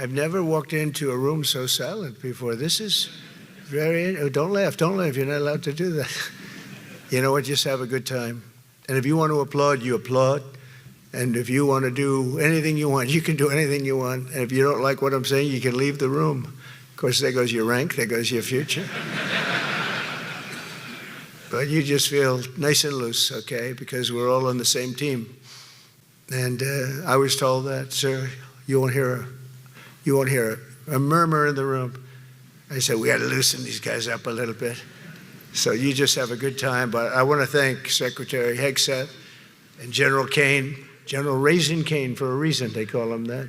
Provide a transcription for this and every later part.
I've never walked into a room so silent before. This is very, don't laugh, don't laugh. You're not allowed to do that. You know what, just have a good time. And if you want to applaud, you applaud. And if you want to do anything you want, you can do anything you want. And if you don't like what I'm saying, you can leave the room. Of course, there goes your rank, there goes your future. But you just feel nice and loose, okay? Because we're all on the same team. And I was told that, sir, you won't hear a murmur in the room. I said, we got to loosen these guys up a little bit. So you just have a good time. But I want to thank Secretary Hegseth and General Kane, General Raisin Kane for a reason, they call him that.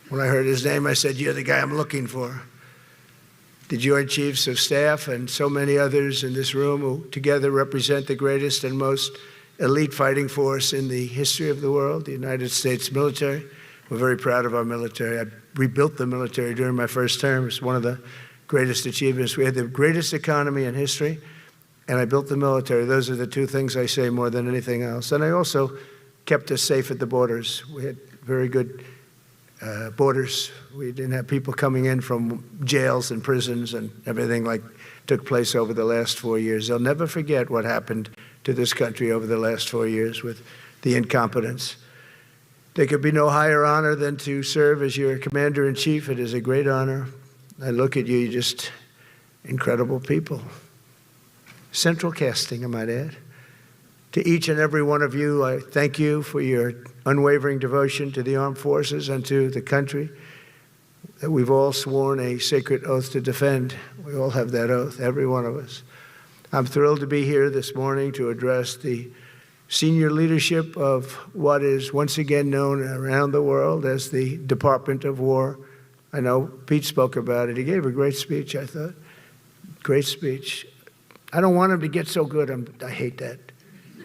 When I heard his name, I said, you're the guy I'm looking for. The Joint Chiefs of Staff and so many others in this room who together represent the greatest and most elite fighting force in the history of the world, the United States military. We're very proud of our military. I rebuilt the military during my first term. It's one of the greatest achievements. We had the greatest economy in history, and I built the military. Those are the two things I say more than anything else. And I also kept us safe at the borders. We had very good borders. We didn't have people coming in from jails and prisons and everything like took place over the last 4 years. They'll never forget what happened to this country over the last 4 years with the incompetence. There could be no higher honor than to serve as your commander-in-chief. It is a great honor. I look at you, just incredible people. Central casting, I might add. To each and every one of you, I thank you for your unwavering devotion to the armed forces and to the country that we've all sworn a sacred oath to defend. We all have that oath, every one of us. I'm thrilled to be here this morning to address the senior leadership of what is once again known around the world as the Department of War. I know Pete spoke about it. He gave a great speech, I thought. Great speech. I don't want him to get so good. I hate that.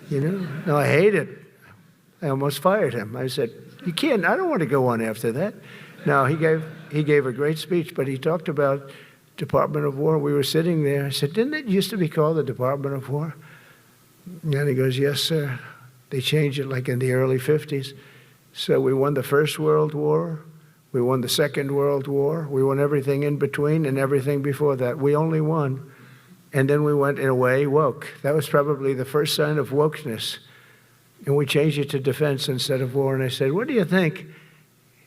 You know? No, I hate it. I almost fired him. I said, you can't, I don't want to go on after that. No, he gave a great speech, but he talked about Department of War. We were sitting there. I said, didn't it used to be called the Department of War? And he goes, yes, sir. They changed it like in the early 50s. So we won the First World War. We won the Second World War. We won everything in between and everything before that. We only won. And then we went, in a way, woke. That was probably the first sign of wokeness. And we changed it to defense instead of war. And I said, what do you think?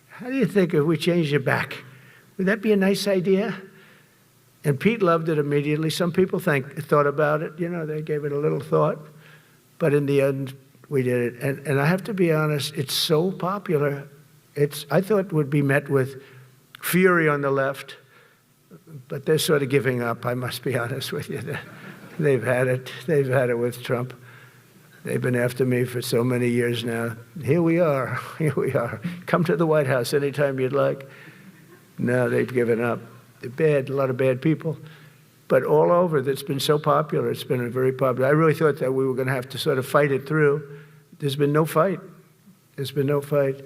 How do you think if we changed it back? Would that be a nice idea? And Pete loved it immediately. Some people thought about it. You know, they gave it a little thought. But in the end, we did it. And I have to be honest, it's so popular. I thought it would be met with fury on the left, but they're sort of giving up, I must be honest with you. They've had it. They've had it with Trump. They've been after me for so many years now. Here we are. Here we are. Come to the White House anytime you'd like. No, they've given up. They're bad, a lot of bad people. But all over, it's been so popular. It's been very popular. I really thought that we were going to have to sort of fight it through. There's been no fight. There's been no fight.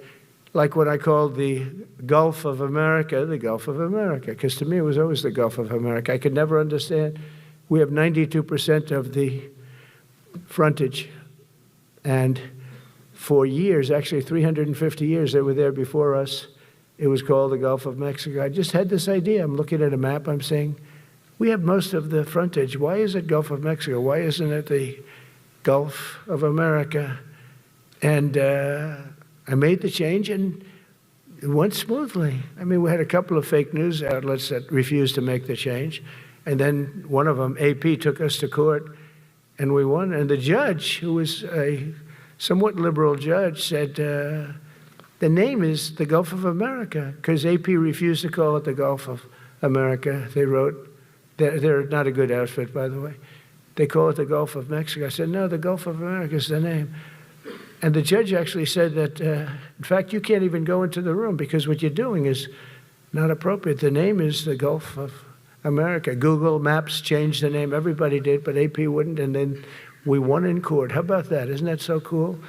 Like what I called the Gulf of America, because to me it was always the Gulf of America. I could never understand. We have 92% of the frontage. And for years, actually 350 years, they were there before us. It was called the Gulf of Mexico. I just had this idea. I'm looking at a map. I'm saying, we have most of the frontage. Why is it Gulf of Mexico? Why isn't it the Gulf of America? And I made the change, and it went smoothly. I mean, we had a couple of fake news outlets that refused to make the change. And then one of them, AP, took us to court, and we won. And the judge, who was a somewhat liberal judge, said, the name is the Gulf of America, because AP refused to call it the Gulf of America. They wrote, they're not a good outfit, by the way. They call it the Gulf of Mexico. I said, no, the Gulf of America is the name. And the judge actually said that, in fact, you can't even go into the room because what you're doing is not appropriate. The name is the Gulf of America. Google Maps changed the name. Everybody did, but AP wouldn't. And then we won in court. How about that? Isn't that so cool?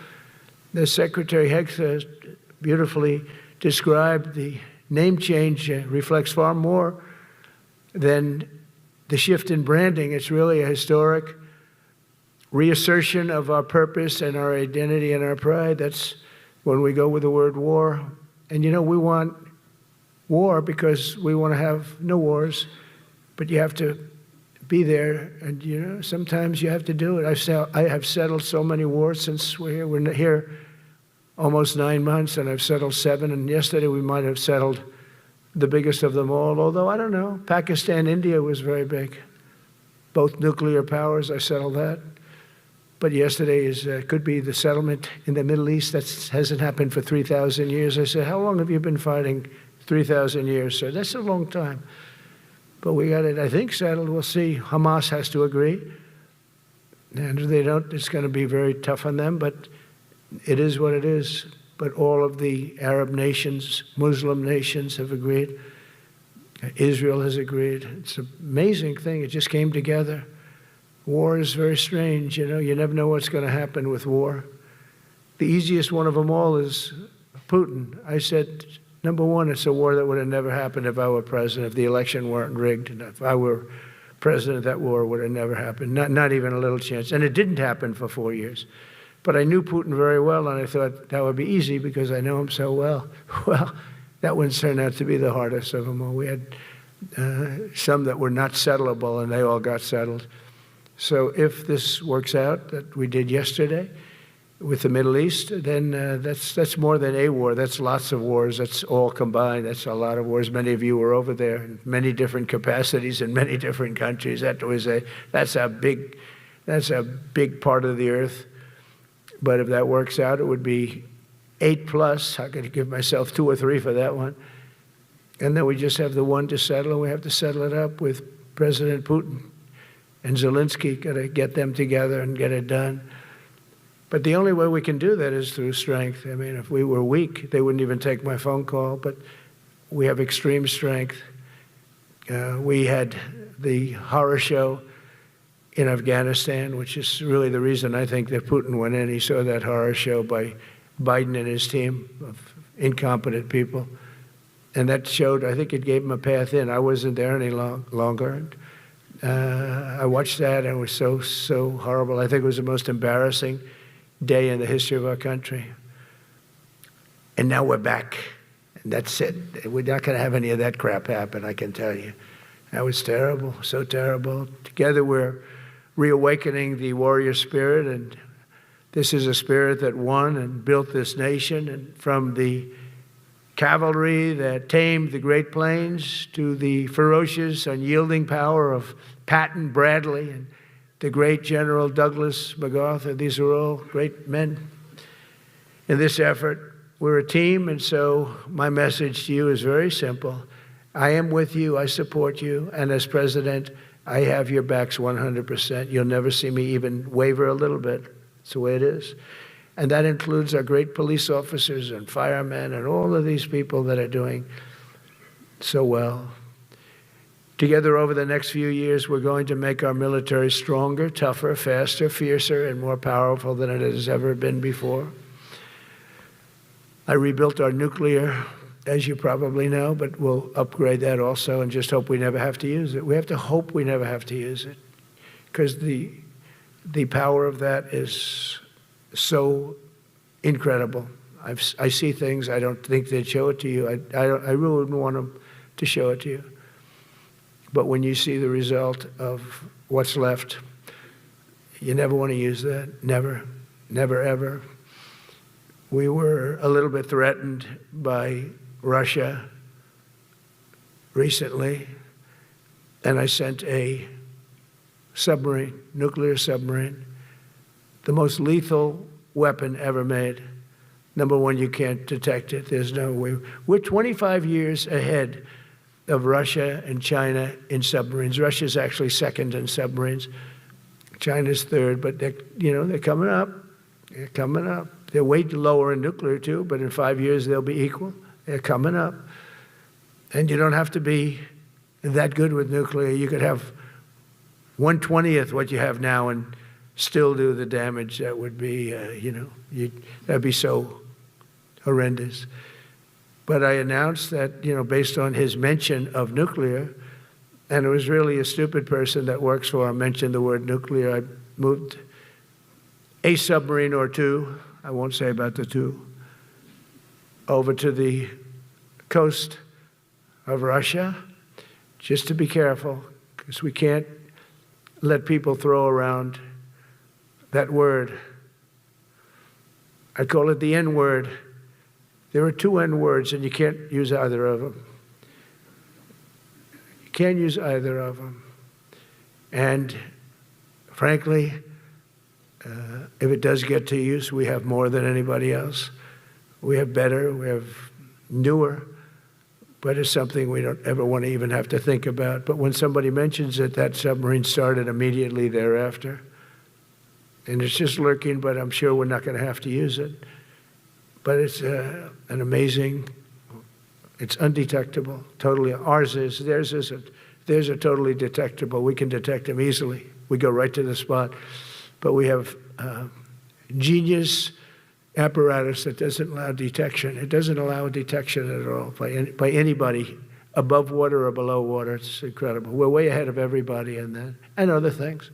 The Secretary Hegseth beautifully described the name change reflects far more than the shift in branding. It's really a historic reassertion of our purpose and our identity and our pride. That's when we go with the word war. And you know, we want war because we want to have no wars, but you have to be there, and sometimes you have to do it. I have settled so many wars since we're here. We're here almost 9 months, and I've settled 7, and yesterday we might have settled the biggest of them all, although I don't know. Pakistan, India was very big. Both nuclear powers, I settled that. But yesterday could be the settlement in the Middle East. That hasn't happened for 3,000 years. I said, how long have you been fighting? 3,000 years, sir. That's a long time. But we got it, I think, settled. We'll see. Hamas has to agree. And if they don't, it's going to be very tough on them. But it is what it is. But all of the Arab nations, Muslim nations have agreed. Israel has agreed. It's an amazing thing. It just came together. War is very strange. You never know what's going to happen with war. The easiest one of them all is Putin. I said, number one, it's a war that would have never happened if I were president, if the election weren't rigged. And if I were president, that war would have never happened, not even a little chance. And it didn't happen for 4 years. But I knew Putin very well, and I thought that would be easy because I know him so well. Well, that one turned out to be the hardest of them all. We had some that were not settlable, and they all got settled. So if this works out, that we did yesterday with the Middle East, then that's more than a war. That's lots of wars. That's all combined. That's a lot of wars. Many of you were over there in many different capacities in many different countries. That's a big part of the earth. But if that works out, it would be 8+. I could give myself 2 or 3 for that one. And then we just have the one to settle, and we have to settle it up with President Putin and Zelensky. Got to get them together and get it done. But the only way we can do that is through strength. I mean, if we were weak, they wouldn't even take my phone call. But we have extreme strength. We had the horror show in Afghanistan, which is really the reason I think that Putin went in. He saw that horror show by Biden and his team of incompetent people. And that showed, I think it gave him a path in. I wasn't there any longer. I watched that, and it was so horrible. I think it was the most embarrassing day in the history of our country. And now we're back. And that's it. We're not going to have any of that crap happen, I can tell you. That was terrible, so terrible. Together we're reawakening the warrior spirit, and this is a spirit that won and built this nation, and from the cavalry that tamed the Great Plains to the ferocious, unyielding power of Patton Bradley and the great General Douglas MacArthur. These are all great men. In this effort, we're a team, and so my message to you is very simple. I am with you, I support you, and as president, I have your backs 100%. You'll never see me even waver a little bit. It's the way it is. And that includes our great police officers and firemen and all of these people that are doing so well. Together over the next few years, we're going to make our military stronger, tougher, faster, fiercer, and more powerful than it has ever been before. I rebuilt our nuclear, as you probably know, but we'll upgrade that also and just hope we never have to use it. We have to hope we never have to use it because the power of that is so incredible. I see things I don't think they'd show it to you. I really wouldn't want them to show it to you. But when you see the result of what's left, you never want to use that. Never, never, ever. We were a little bit threatened by Russia recently, and I sent a submarine, nuclear submarine, the most lethal weapon ever made. Number one, you can't detect it. There's no way. We're 25 years ahead of Russia and China in submarines. Russia's actually second in submarines. China's third, but they're coming up. They're coming up. They're way lower in nuclear too, but in 5 years they'll be equal. They're coming up. And you don't have to be that good with nuclear. You could have 1/20th what you have now and still do the damage. That would be, that'd be so horrendous. But I announced that, based on his mention of nuclear, and it was really a stupid person that works for him mentioned the word nuclear, I moved a submarine or two, I won't say about the two, over to the coast of Russia, just to be careful, because we can't let people throw around that word. I call it the N-word. There are two N-words, and you can't use either of them. You can't use either of them. And frankly, if it does get to use, we have more than anybody else. We have better, we have newer, but it's something we don't ever want to even have to think about. But when somebody mentions it, that submarine started immediately thereafter. And it's just lurking, but I'm sure we're not going to have to use it. But it's an amazing, it's undetectable, totally. Ours is, theirs isn't. Theirs are totally detectable. We can detect them easily. We go right to the spot. But we have genius apparatus that doesn't allow detection. It doesn't allow detection at all by anybody above water or below water. It's incredible. We're way ahead of everybody in that and other things.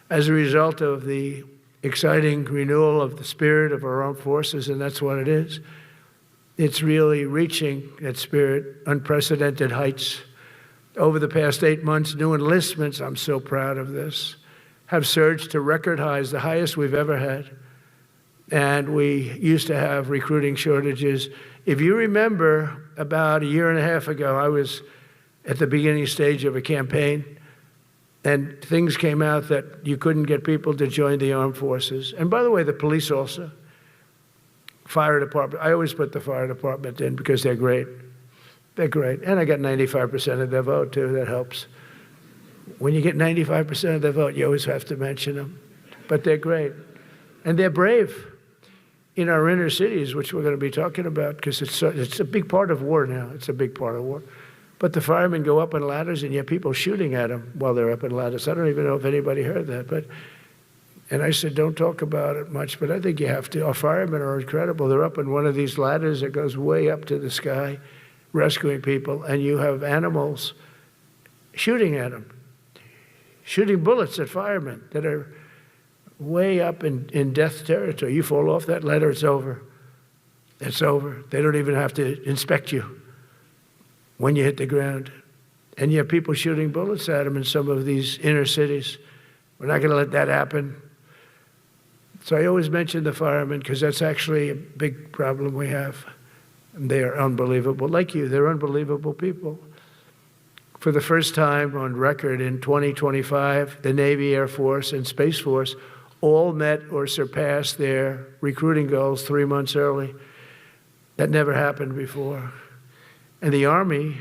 As a result of the exciting renewal of the spirit of our armed forces, and that's what it is. It's really reaching that spirit, unprecedented heights. Over the past 8 months, new enlistments, I'm so proud of this, have surged to record highs, the highest we've ever had. And we used to have recruiting shortages. If you remember, about a year and a half ago, I was at the beginning stage of a campaign, and things came out that you couldn't get people to join the armed forces. And by the way, the police also. Fire department. I always put the fire department in because they're great. They're great. And I got 95% of their vote, too. That helps. When you get 95% of their vote, you always have to mention them. But they're great. And they're brave in our inner cities, which we're going to be talking about, because it's a big part of war now. It's a big part of war. But the firemen go up on ladders, and you have people shooting at them while they're up on ladders. I don't even know if anybody heard that. And I said, don't talk about it much, but I think you have to. Our firemen are incredible. They're up on one of these ladders that goes way up to the sky, rescuing people, and you have animals shooting at them, shooting bullets at firemen that are way up in death territory. You fall off that ladder, it's over. It's over. They don't even have to inspect you when you hit the ground. And you have people shooting bullets at them in some of these inner cities. We're not going to let that happen. So I always mention the firemen because that's actually a big problem we have. And they are unbelievable. Like you, they're unbelievable people. For the first time on record in 2025, the Navy, Air Force, and Space Force all met or surpassed their recruiting goals 3 months early. That never happened before. And the Army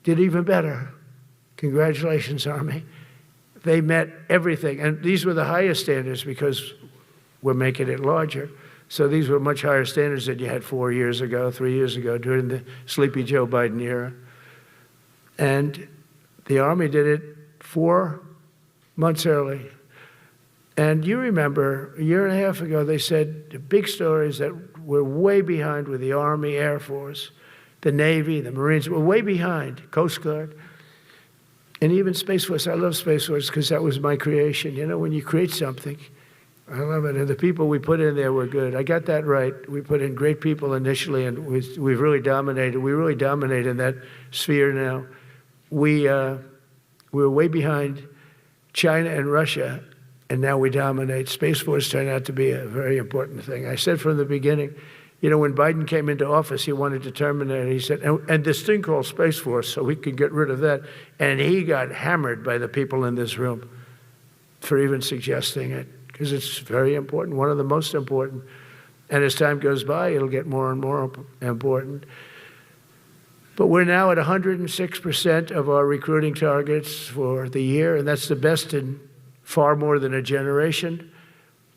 did even better. Congratulations, Army. They met everything. And these were the highest standards because we're making it larger. So these were much higher standards than you had 4 years ago, 3 years ago, during the sleepy Joe Biden era. And the Army did it 4 months early. And you remember, a year and a half ago, they said the big stories that we're way behind with the Army, Air Force, the Navy, the Marines. We're way behind, Coast Guard. And even Space Force. I love Space Force because that was my creation. You know, when you create something, I love it. And the people we put in there were good. I got that right. We put in great people initially, and we've really dominated. We really dominate in that sphere now. We're way behind China and Russia, and now we dominate. Space Force turned out to be a very important thing. I said from the beginning, you know, when Biden came into office, he wanted to terminate it. He said, and this thing called Space Force, so we could get rid of that. And he got hammered by the people in this room for even suggesting it, because it's very important, one of the most important. And as time goes by, it'll get more and more important. But we're now at 106% of our recruiting targets for the year, and that's the best in far more than a generation.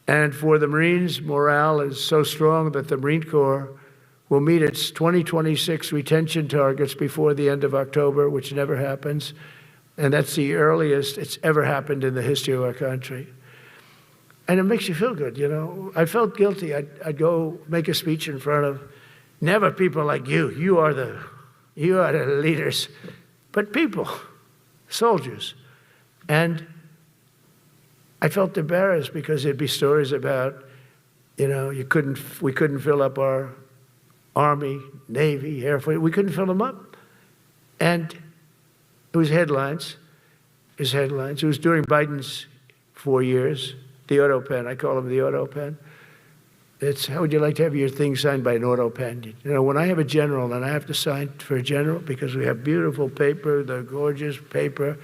And for the Marines, morale is so strong that the Marine Corps will meet its 2026 retention targets before the end of October, which never happens. And that's the earliest it's ever happened in the history of our country. And it makes you feel good, you know. I felt guilty. I'd go make a speech in front of never people like you. You are the leaders, but people, soldiers. And I felt embarrassed because there'd be stories about, you know, we couldn't fill up our Army, Navy, Air Force. We couldn't fill them up. And it was headlines. It was during Biden's 4 years, the auto pen. I call him the auto pen. It's, how would you like to have your thing signed by an auto pen? You know, when I have a general and I have to sign for a general because we have beautiful paper, the gorgeous paper,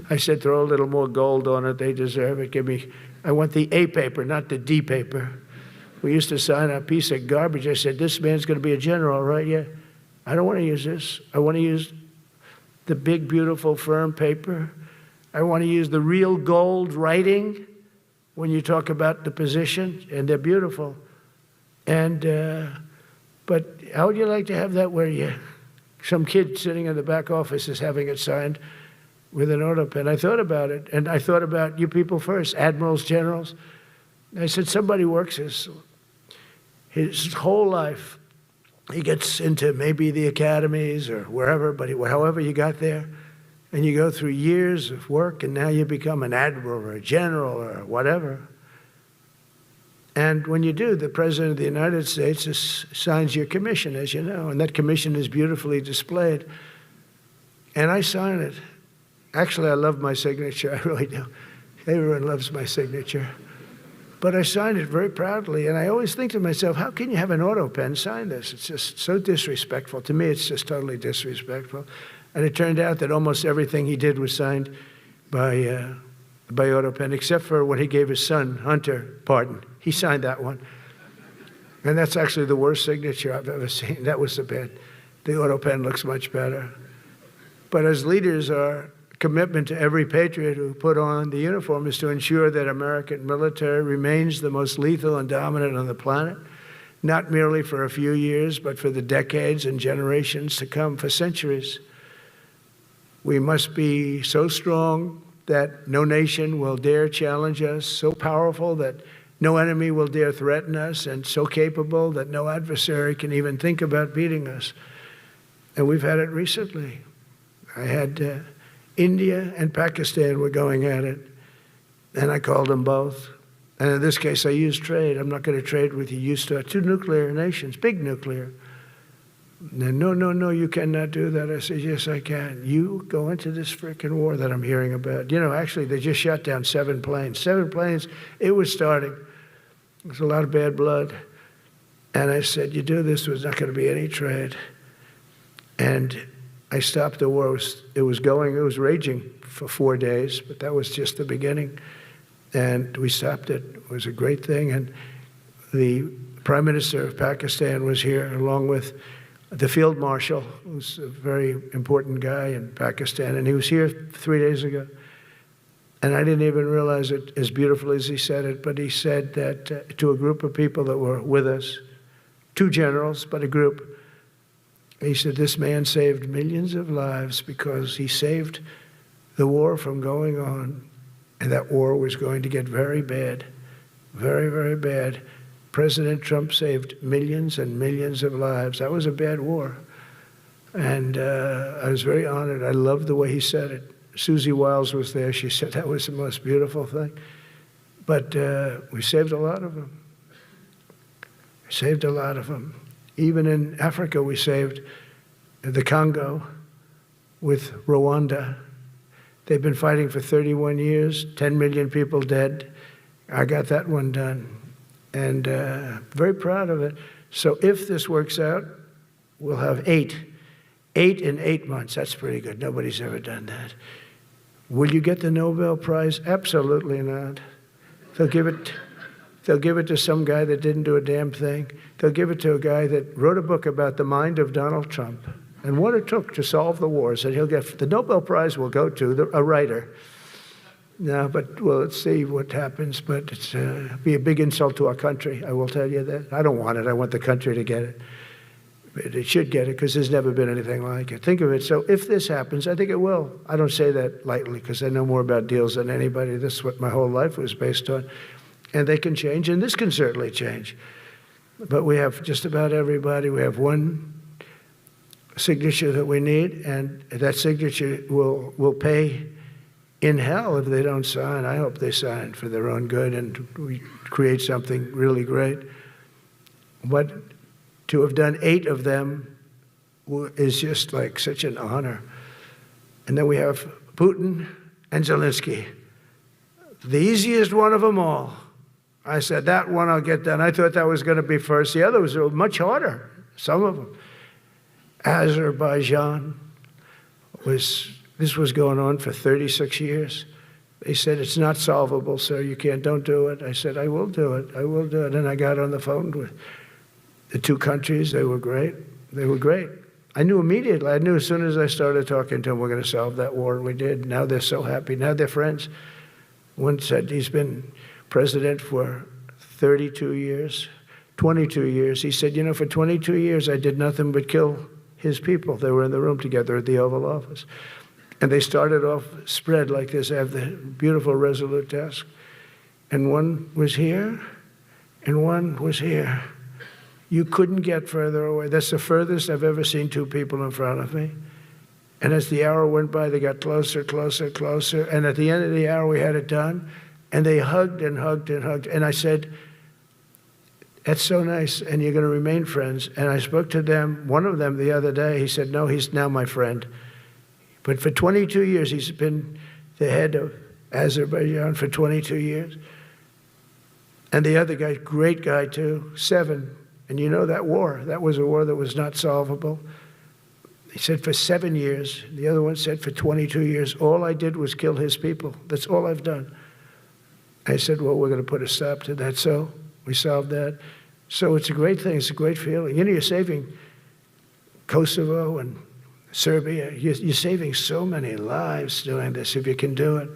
I said throw a little more gold on it. They deserve it. I want the A paper, not the D paper. We used to sign a piece of garbage. I said, this man's going to be a general, right? Yeah. I don't want to use this. I want to use the big, beautiful, firm paper. I want to use the real gold writing when you talk about the position, and they're beautiful. And, but how would you like to have that where some kid sitting in the back office is having it signed with an auto pen? I thought about it, and I thought about you people first, admirals, generals. I said, somebody works his whole life. He gets into maybe the academies or wherever, but however you got there, and you go through years of work, and now you become an admiral or a general or whatever. And when you do, the President of the United States signs your commission, as you know, and that commission is beautifully displayed. And I sign it. Actually, I love my signature. I really do. Everyone loves my signature. But I signed it very proudly, and I always think to myself, how can you have an auto pen sign this? It's just so disrespectful. To me, it's just totally disrespectful. And it turned out that almost everything he did was signed by auto pen, except for when he gave his son, Hunter, pardon. He signed that one. And that's actually the worst signature I've ever seen. That was the bad. The auto pen looks much better. But as leaders, our commitment to every patriot who put on the uniform is to ensure that American military remains the most lethal and dominant on the planet, not merely for a few years, but for the decades and generations to come, for centuries. We must be so strong that no nation will dare challenge us, so powerful that no enemy will dare threaten us, and so capable that no adversary can even think about beating us. And we've had it recently. I had India and Pakistan were going at it, and I called them both. And in this case, I used trade. I'm not going to trade with you. Used to two nuclear nations, big nuclear. And no, you cannot do that. I said, yes, I can. You go into this frickin' war that I'm hearing about. You know, actually, they just shot down 7 planes. 7 planes, it was starting. There's a lot of bad blood. And I said, you do this, there's not going to be any trade. And I stopped the war. It was raging for 4 days, but that was just the beginning. And we stopped it. It was a great thing. And the Prime Minister of Pakistan was here, along with the Field Marshal, who's a very important guy in Pakistan, and he was here 3 days ago. And I didn't even realize it as beautifully as he said it, but he said that to a group of people that were with us, 2 generals, but a group, he said, this man saved millions of lives because he saved the war from going on, and that war was going to get very bad, very, very bad. President Trump saved millions and millions of lives. That was a bad war. And I was very honored. I loved the way he said it. Susie Wiles was there. She said that was the most beautiful thing. But we saved a lot of them. We saved a lot of them. Even in Africa, we saved the Congo with Rwanda. They've been fighting for 31 years, 10 million people dead. I got that one done. And very proud of it. So if this works out, we'll have 8 in 8 months. That's pretty good. Nobody's ever done that. Will you get the Nobel Prize? Absolutely not. They'll give it to some guy that didn't do a damn thing. They'll give it to a guy that wrote a book about the mind of Donald Trump and what it took to solve the wars. And he'll get the Nobel Prize will go to a writer. No, but well, let's see what happens. But it's be a big insult to our country. I will tell you that. I don't want it. I want the country to get it. But it should get it because there's never been anything like it. Think of it. So if this happens, I think it will. I don't say that lightly because I know more about deals than anybody. This is what my whole life was based on. And they can change, and this can certainly change. But we have just about everybody. We have one signature that we need, and that signature will pay in hell if they don't sign. I hope they sign for their own good and we create something really great. But to have done 8 of them is just like such an honor. And then we have Putin and Zelensky. The easiest one of them all. I said, that one I'll get done. I thought that was going to be first. The others were much harder, some of them. Azerbaijan this was going on for 36 years. They said, it's not solvable, sir. Don't do it. I said, I will do it. I will do it. And I got on the phone with the two countries. They were great. They were great. I knew immediately. I knew as soon as I started talking to them, we're going to solve that war, and we did. Now they're so happy. Now they're friends. One said he's been president for 32 years, 22 years. He said, for 22 years, I did nothing but kill his people. They were in the room together at the Oval Office. And they started off spread like this. I have the beautiful Resolute desk. And one was here, and one was here. You couldn't get further away. That's the furthest I've ever seen two people in front of me. And as the hour went by, they got closer, closer, closer. And at the end of the hour, we had it done. And they hugged and hugged and hugged. And I said, that's so nice, and you're going to remain friends. And I spoke to them, one of them the other day. He said, no, he's now my friend. But for 22 years, he's been the head of Azerbaijan for 22 years. And the other guy, great guy too, 7. And that war, that was a war that was not solvable. He said for 7 years. The other one said for 22 years. All I did was kill his people. That's all I've done. I said, well, we're going to put a stop to that. So we solved that. So it's a great thing. It's a great feeling. You're saving Kosovo and Serbia. You're saving so many lives doing this if you can do it.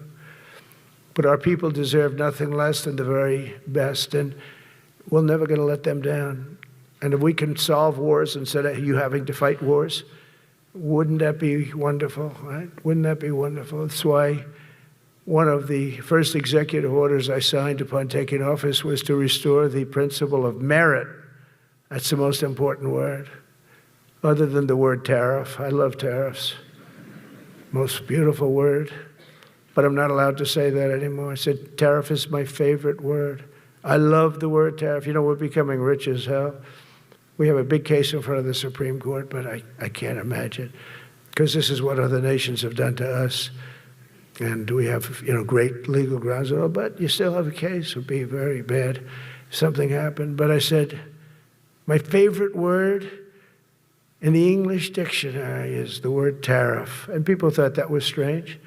But our people deserve nothing less than the very best, and we're never going to let them down. And if we can solve wars instead of you having to fight wars, wouldn't that be wonderful, right? Wouldn't that be wonderful? That's why one of the first executive orders I signed upon taking office was to restore the principle of merit. That's the most important word, other than the word tariff. I love tariffs. Most beautiful word. But I'm not allowed to say that anymore. I said tariff is my favorite word. I love the word tariff. We're becoming rich as hell. We have a big case in front of the Supreme Court, but I can't imagine, because this is what other nations have done to us. And we have, great legal grounds and all, but you still have a case. It would be very bad if something happened. But I said, my favorite word in the English dictionary is the word tariff. And people thought that was strange.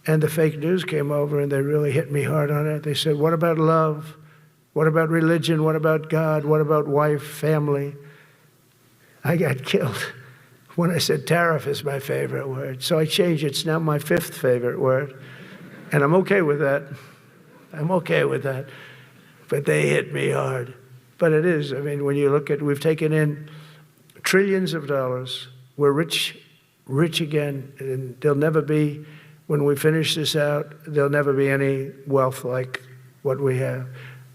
And the fake news came over, and they really hit me hard on it. They said, what about love? What about religion? What about God? What about wife, family? I got killed when I said tariff is my favorite word. So I changed it. It's now my 5th favorite word. And I'm okay with that. I'm okay with that. But they hit me hard. But it is. I mean, when you look at, we've taken in trillions of dollars. We're rich again. And there'll never be, when we finish this out, there'll never be any wealth like what we have.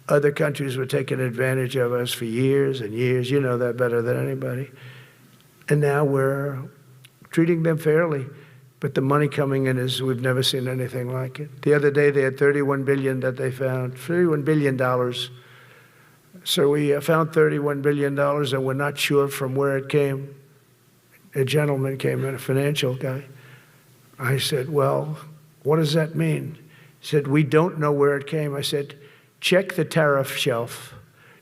Other countries were taking advantage of us for years and years. You know that better than anybody. And now we're treating them fairly. But the money coming in is, we've never seen anything like it. The other day, they had $31 billion that they found, $31 billion. So we found $31 billion, and we're not sure from where it came. A gentleman came in, a financial guy. I said, well, what does that mean? He said, we don't know where it came. I said, check the tariff shelf.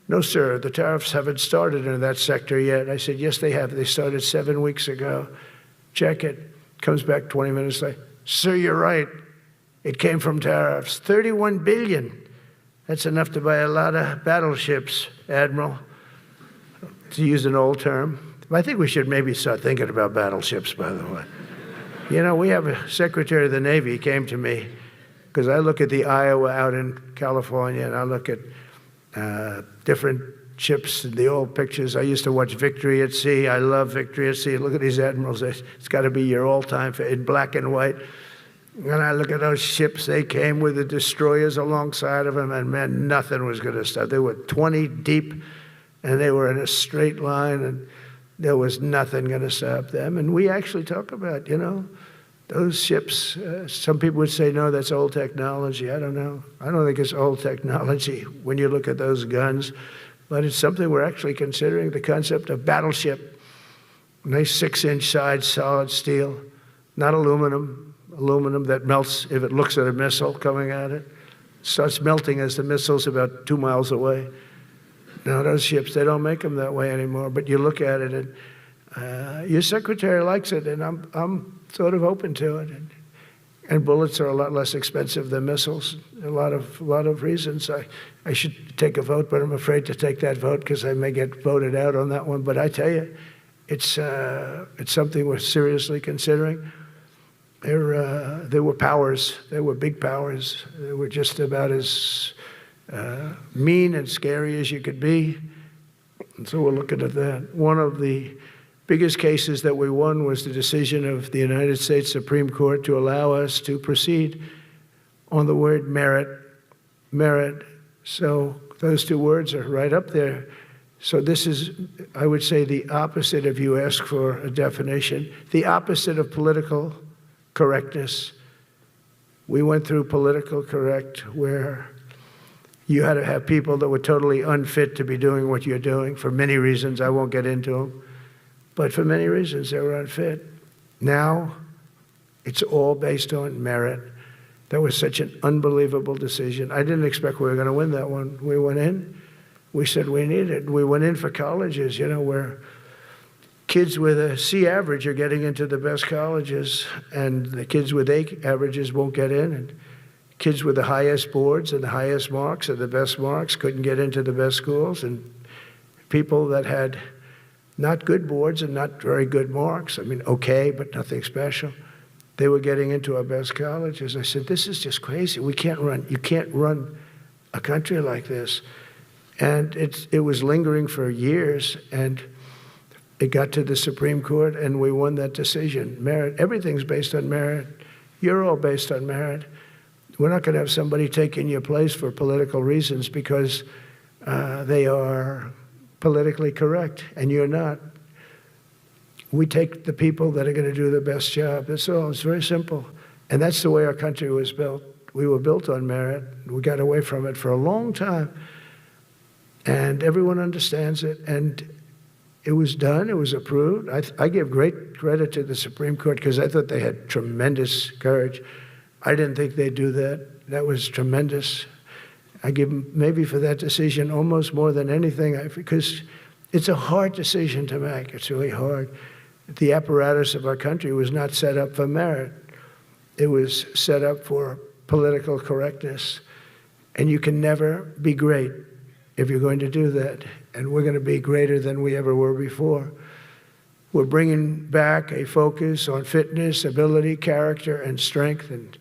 No, sir, the tariffs haven't started in that sector yet. I said, yes, they have. They started 7 weeks ago. Check it. Comes back 20 minutes later. Sir, you're right. It came from tariffs. $31 billion. That's enough to buy a lot of battleships, Admiral, to use an old term. I think we should maybe start thinking about battleships, by the way. We have a Secretary of the Navy came to me, because I look at the Iowa out in California, and I look at different ships and the old pictures. I used to watch Victory at Sea. I love Victory at Sea. Look at these admirals. It's got to be your all-time in black and white. And I look at those ships. They came with the destroyers alongside of them, and man, nothing was going to stop. They were 20 deep, and they were in a straight line, and there was nothing going to stop them. And we actually talk about, those ships. Some people would say, no, that's old technology. I don't know. I don't think it's old technology when you look at those guns. But it's something we're actually considering, the concept of battleship. Nice 6-inch side, solid steel, not aluminum, aluminum that melts if it looks at a missile coming at it. Starts melting as the missile's about 2 miles away. Now, those ships, they don't make them that way anymore, but you look at it and your secretary likes it, and I'm sort of open to it. And bullets are a lot less expensive than missiles. A lot of reasons. I should take a vote, but I'm afraid to take that vote because I may get voted out on that one. But I tell you, it's something we're seriously considering. There were powers. There were big powers. They were just about as mean and scary as you could be. And so we're looking at that. One of the biggest cases that we won was the decision of the United States Supreme Court to allow us to proceed on the word merit. Merit. So those two words are right up there. So this is, I would say, the opposite if you ask for a definition, the opposite of political correctness. We went through political correct where you had to have people that were totally unfit to be doing what you're doing for many reasons. I won't get into them. But for many reasons, they were unfit. Now, it's all based on merit. That was such an unbelievable decision. I didn't expect we were going to win that one. We went in. We said we need it. We went in for colleges, where kids with a C average are getting into the best colleges, and the kids with A averages won't get in. And kids with the highest boards and the highest marks and the best marks couldn't get into the best schools. And people that had not good boards and not very good marks, okay, but nothing special, they were getting into our best colleges. I said, this is just crazy. You can't run a country like this. And it was lingering for years, and it got to the Supreme Court, and we won that decision. Merit, everything's based on merit. You're all based on merit. We're not going to have somebody taking your place for political reasons because they are politically correct, and you're not. We take the people that are going to do the best job. That's all. It's very simple. And that's the way our country was built. We were built on merit. We got away from it for a long time. And everyone understands it. And it was done. It was approved. I give great credit to the Supreme Court because I thought they had tremendous courage. I didn't think they'd do that. That was tremendous. I give them maybe for that decision almost more than anything because it's a hard decision to make. It's really hard. The apparatus of our country was not set up for merit. It was set up for political correctness. And you can never be great if you're going to do that. And we're going to be greater than we ever were before. We're bringing back a focus on fitness, ability, character, and strength. And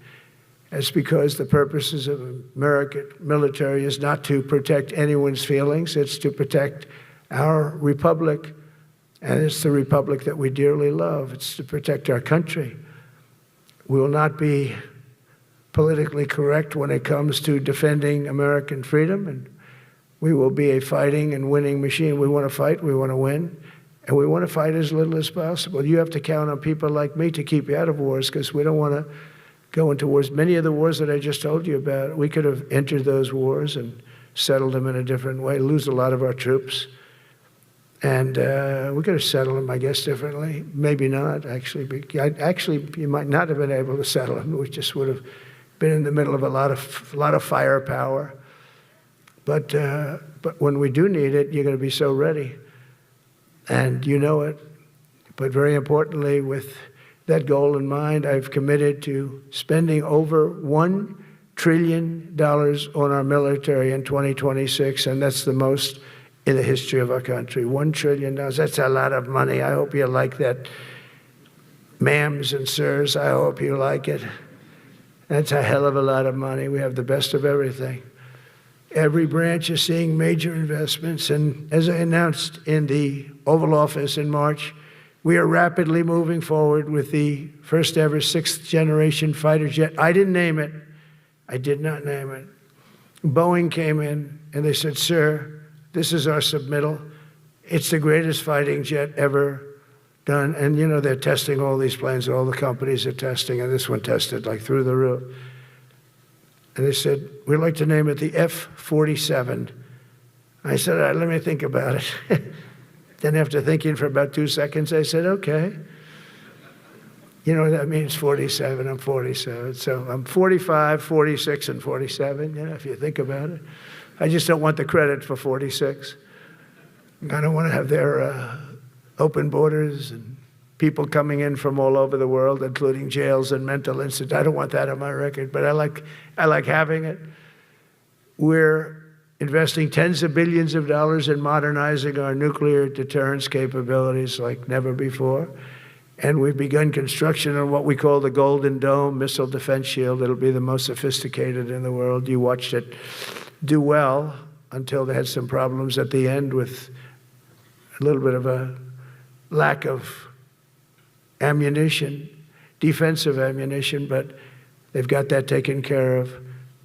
that's because the purposes of American military is not to protect anyone's feelings. It's to protect our republic, and it's the republic that we dearly love. It's to protect our country. We will not be politically correct when it comes to defending American freedom, and we will be a fighting and winning machine. We want to fight, we want to win, and we want to fight as little as possible. You have to count on people like me to keep you out of wars because we don't want to go into wars. Many of the wars that I just told you about, we could have entered those wars and settled them in a different way, lose a lot of our troops. And we could have settled them, I guess, differently. Maybe not, actually. Actually, you might not have been able to settle them. We just would have been in the middle of a lot of firepower. But when we do need it, you're going to be so ready. And you know it. But very importantly, with that goal in mind, I've committed to spending over $1 trillion on our military in 2026, and that's the most in the history of our country. $1 trillion, that's a lot of money. I hope you like that. Ma'ams and sirs, I hope you like it. That's a hell of a lot of money. We have the best of everything. Every branch is seeing major investments, and as I announced in the Oval Office in March, we are rapidly moving forward with the first ever 6th generation fighter jet. I didn't name it. I did not name it. Boeing came in and they said, sir, this is our submittal. It's the greatest fighting jet ever done. And they're testing all these planes, all the companies are testing, and this one tested like through the roof. And they said, we'd like to name it the F-47. I said, all right, let me think about it. Then after thinking for about 2 seconds, I said, okay. You know what that means, 47? I'm 47. So I'm 45, 46, and 47, if you think about it. I just don't want the credit for 46. I don't want to have their open borders and people coming in from all over the world, including jails and mental institutes. I don't want that on my record, but I like having it. We're investing tens of billions of dollars in modernizing our nuclear deterrence capabilities like never before. And we've begun construction on what we call the Golden Dome missile defense shield. It'll be the most sophisticated in the world. You watched it do well until they had some problems at the end with a little bit of a lack of ammunition, defensive ammunition, but they've got that taken care of.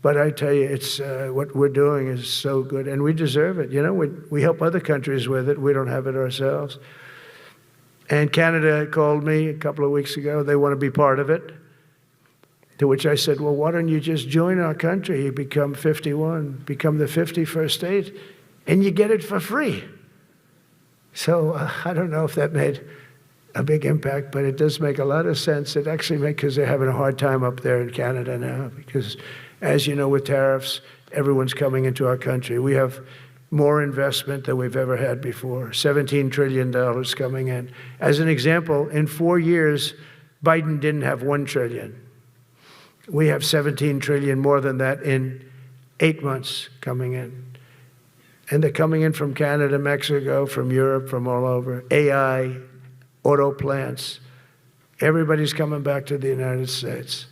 But I tell you, it's what we're doing is so good, and we deserve it. We help other countries with it. We don't have it ourselves. And Canada called me a couple of weeks ago. They want to be part of it. To which I said, well, why don't you just join our country? You become 51, become the 51st state, and you get it for free. So I don't know if that made a big impact, but it does make a lot of sense. It actually makes, because they're having a hard time up there in Canada now, because as you know, with tariffs, everyone's coming into our country. We have more investment than we've ever had before, $17 trillion coming in. As an example, in 4 years, Biden didn't have $1 trillion. We have 17 trillion more than that in 8 months coming in. And they're coming in from Canada, Mexico, from Europe, from all over. AI, auto plants. Everybody's coming back to the United States.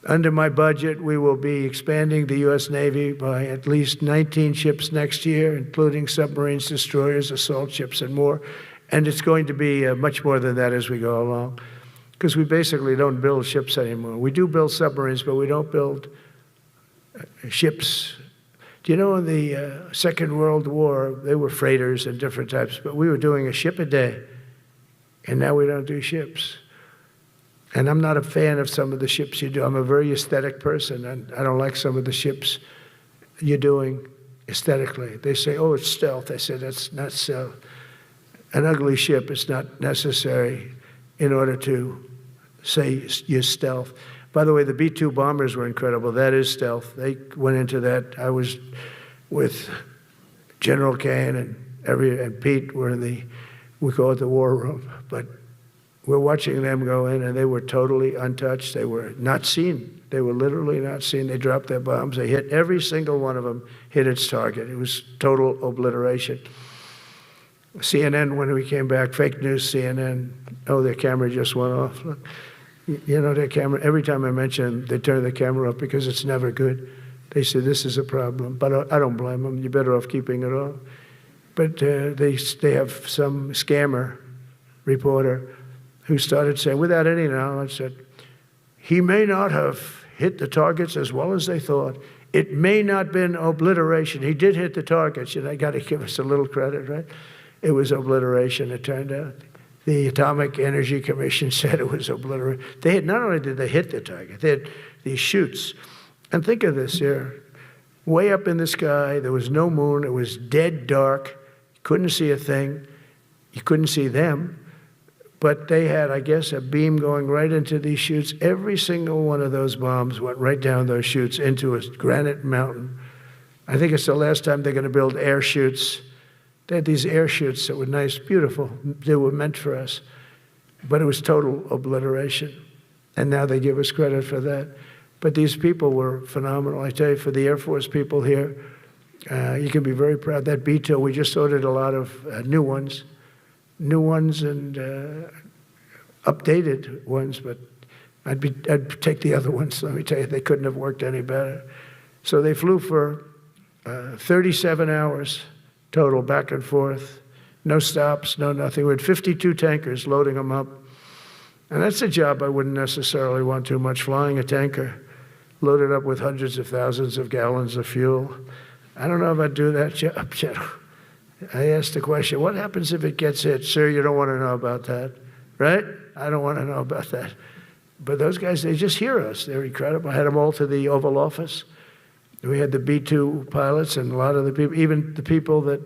Under my budget, we will be expanding the U.S. Navy by at least 19 ships next year, including submarines, destroyers, assault ships, and more. And it's going to be much more than that as we go along, because we basically don't build ships anymore. We do build submarines, but we don't build ships. Do you know in the Second World War, they were freighters and different types, but we were doing a ship a day, and now we don't do ships. And I'm not a fan of some of the ships you do. I'm a very aesthetic person, and I don't like some of the ships you're doing aesthetically. They say, oh, it's stealth. I said, that's not stealth. An ugly ship is not necessary in order to say you're stealth. By the way, the B-2 bombers were incredible. That is stealth. They went into that. I was with General Kane and Pete were in we call it the war room, but we're watching them go in, and they were totally untouched. They were not seen. They were literally not seen. They dropped their bombs. They hit every single one of them, hit its target. It was total obliteration. CNN, when we came back, fake news CNN, oh, their camera just went off. Look, their camera, every time I mention them, they turn the camera up because it's never good. They say, this is a problem. But I don't blame them. You're better off keeping it off. But they have some scammer reporter who started saying, without any knowledge, that he may not have hit the targets as well as they thought. It may not have been obliteration. He did hit the targets, and I got to give us a little credit, right? It was obliteration, it turned out. The Atomic Energy Commission said it was obliteration. Not only did they hit the target, they had these chutes. And think of this here. Way up in the sky, there was no moon. It was dead dark. You couldn't see a thing. You couldn't see them. But they had, I guess, a beam going right into these chutes. Every single one of those bombs went right down those chutes into a granite mountain. I think it's the last time they're going to build air chutes. They had these air chutes that were nice, beautiful. They were meant for us. But it was total obliteration. And now they give us credit for that. But these people were phenomenal. I tell you, for the Air Force people here, you can be very proud. That B-2, we just ordered a lot of new ones and updated ones, but I'd take the other ones. Let me tell you, they couldn't have worked any better. So they flew for 37 hours total, back and forth, no stops, no nothing. We had 52 tankers loading them up. And that's a job I wouldn't necessarily want too much, flying a tanker loaded up with hundreds of thousands of gallons of fuel. I don't know if I'd do that job, General. I asked the question, what happens if it gets hit? Sir, you don't want to know about that, right? I don't want to know about that. But those guys, they just hear us. They're incredible. I had them all to the Oval Office. We had the B-2 pilots and a lot of the people, even the people that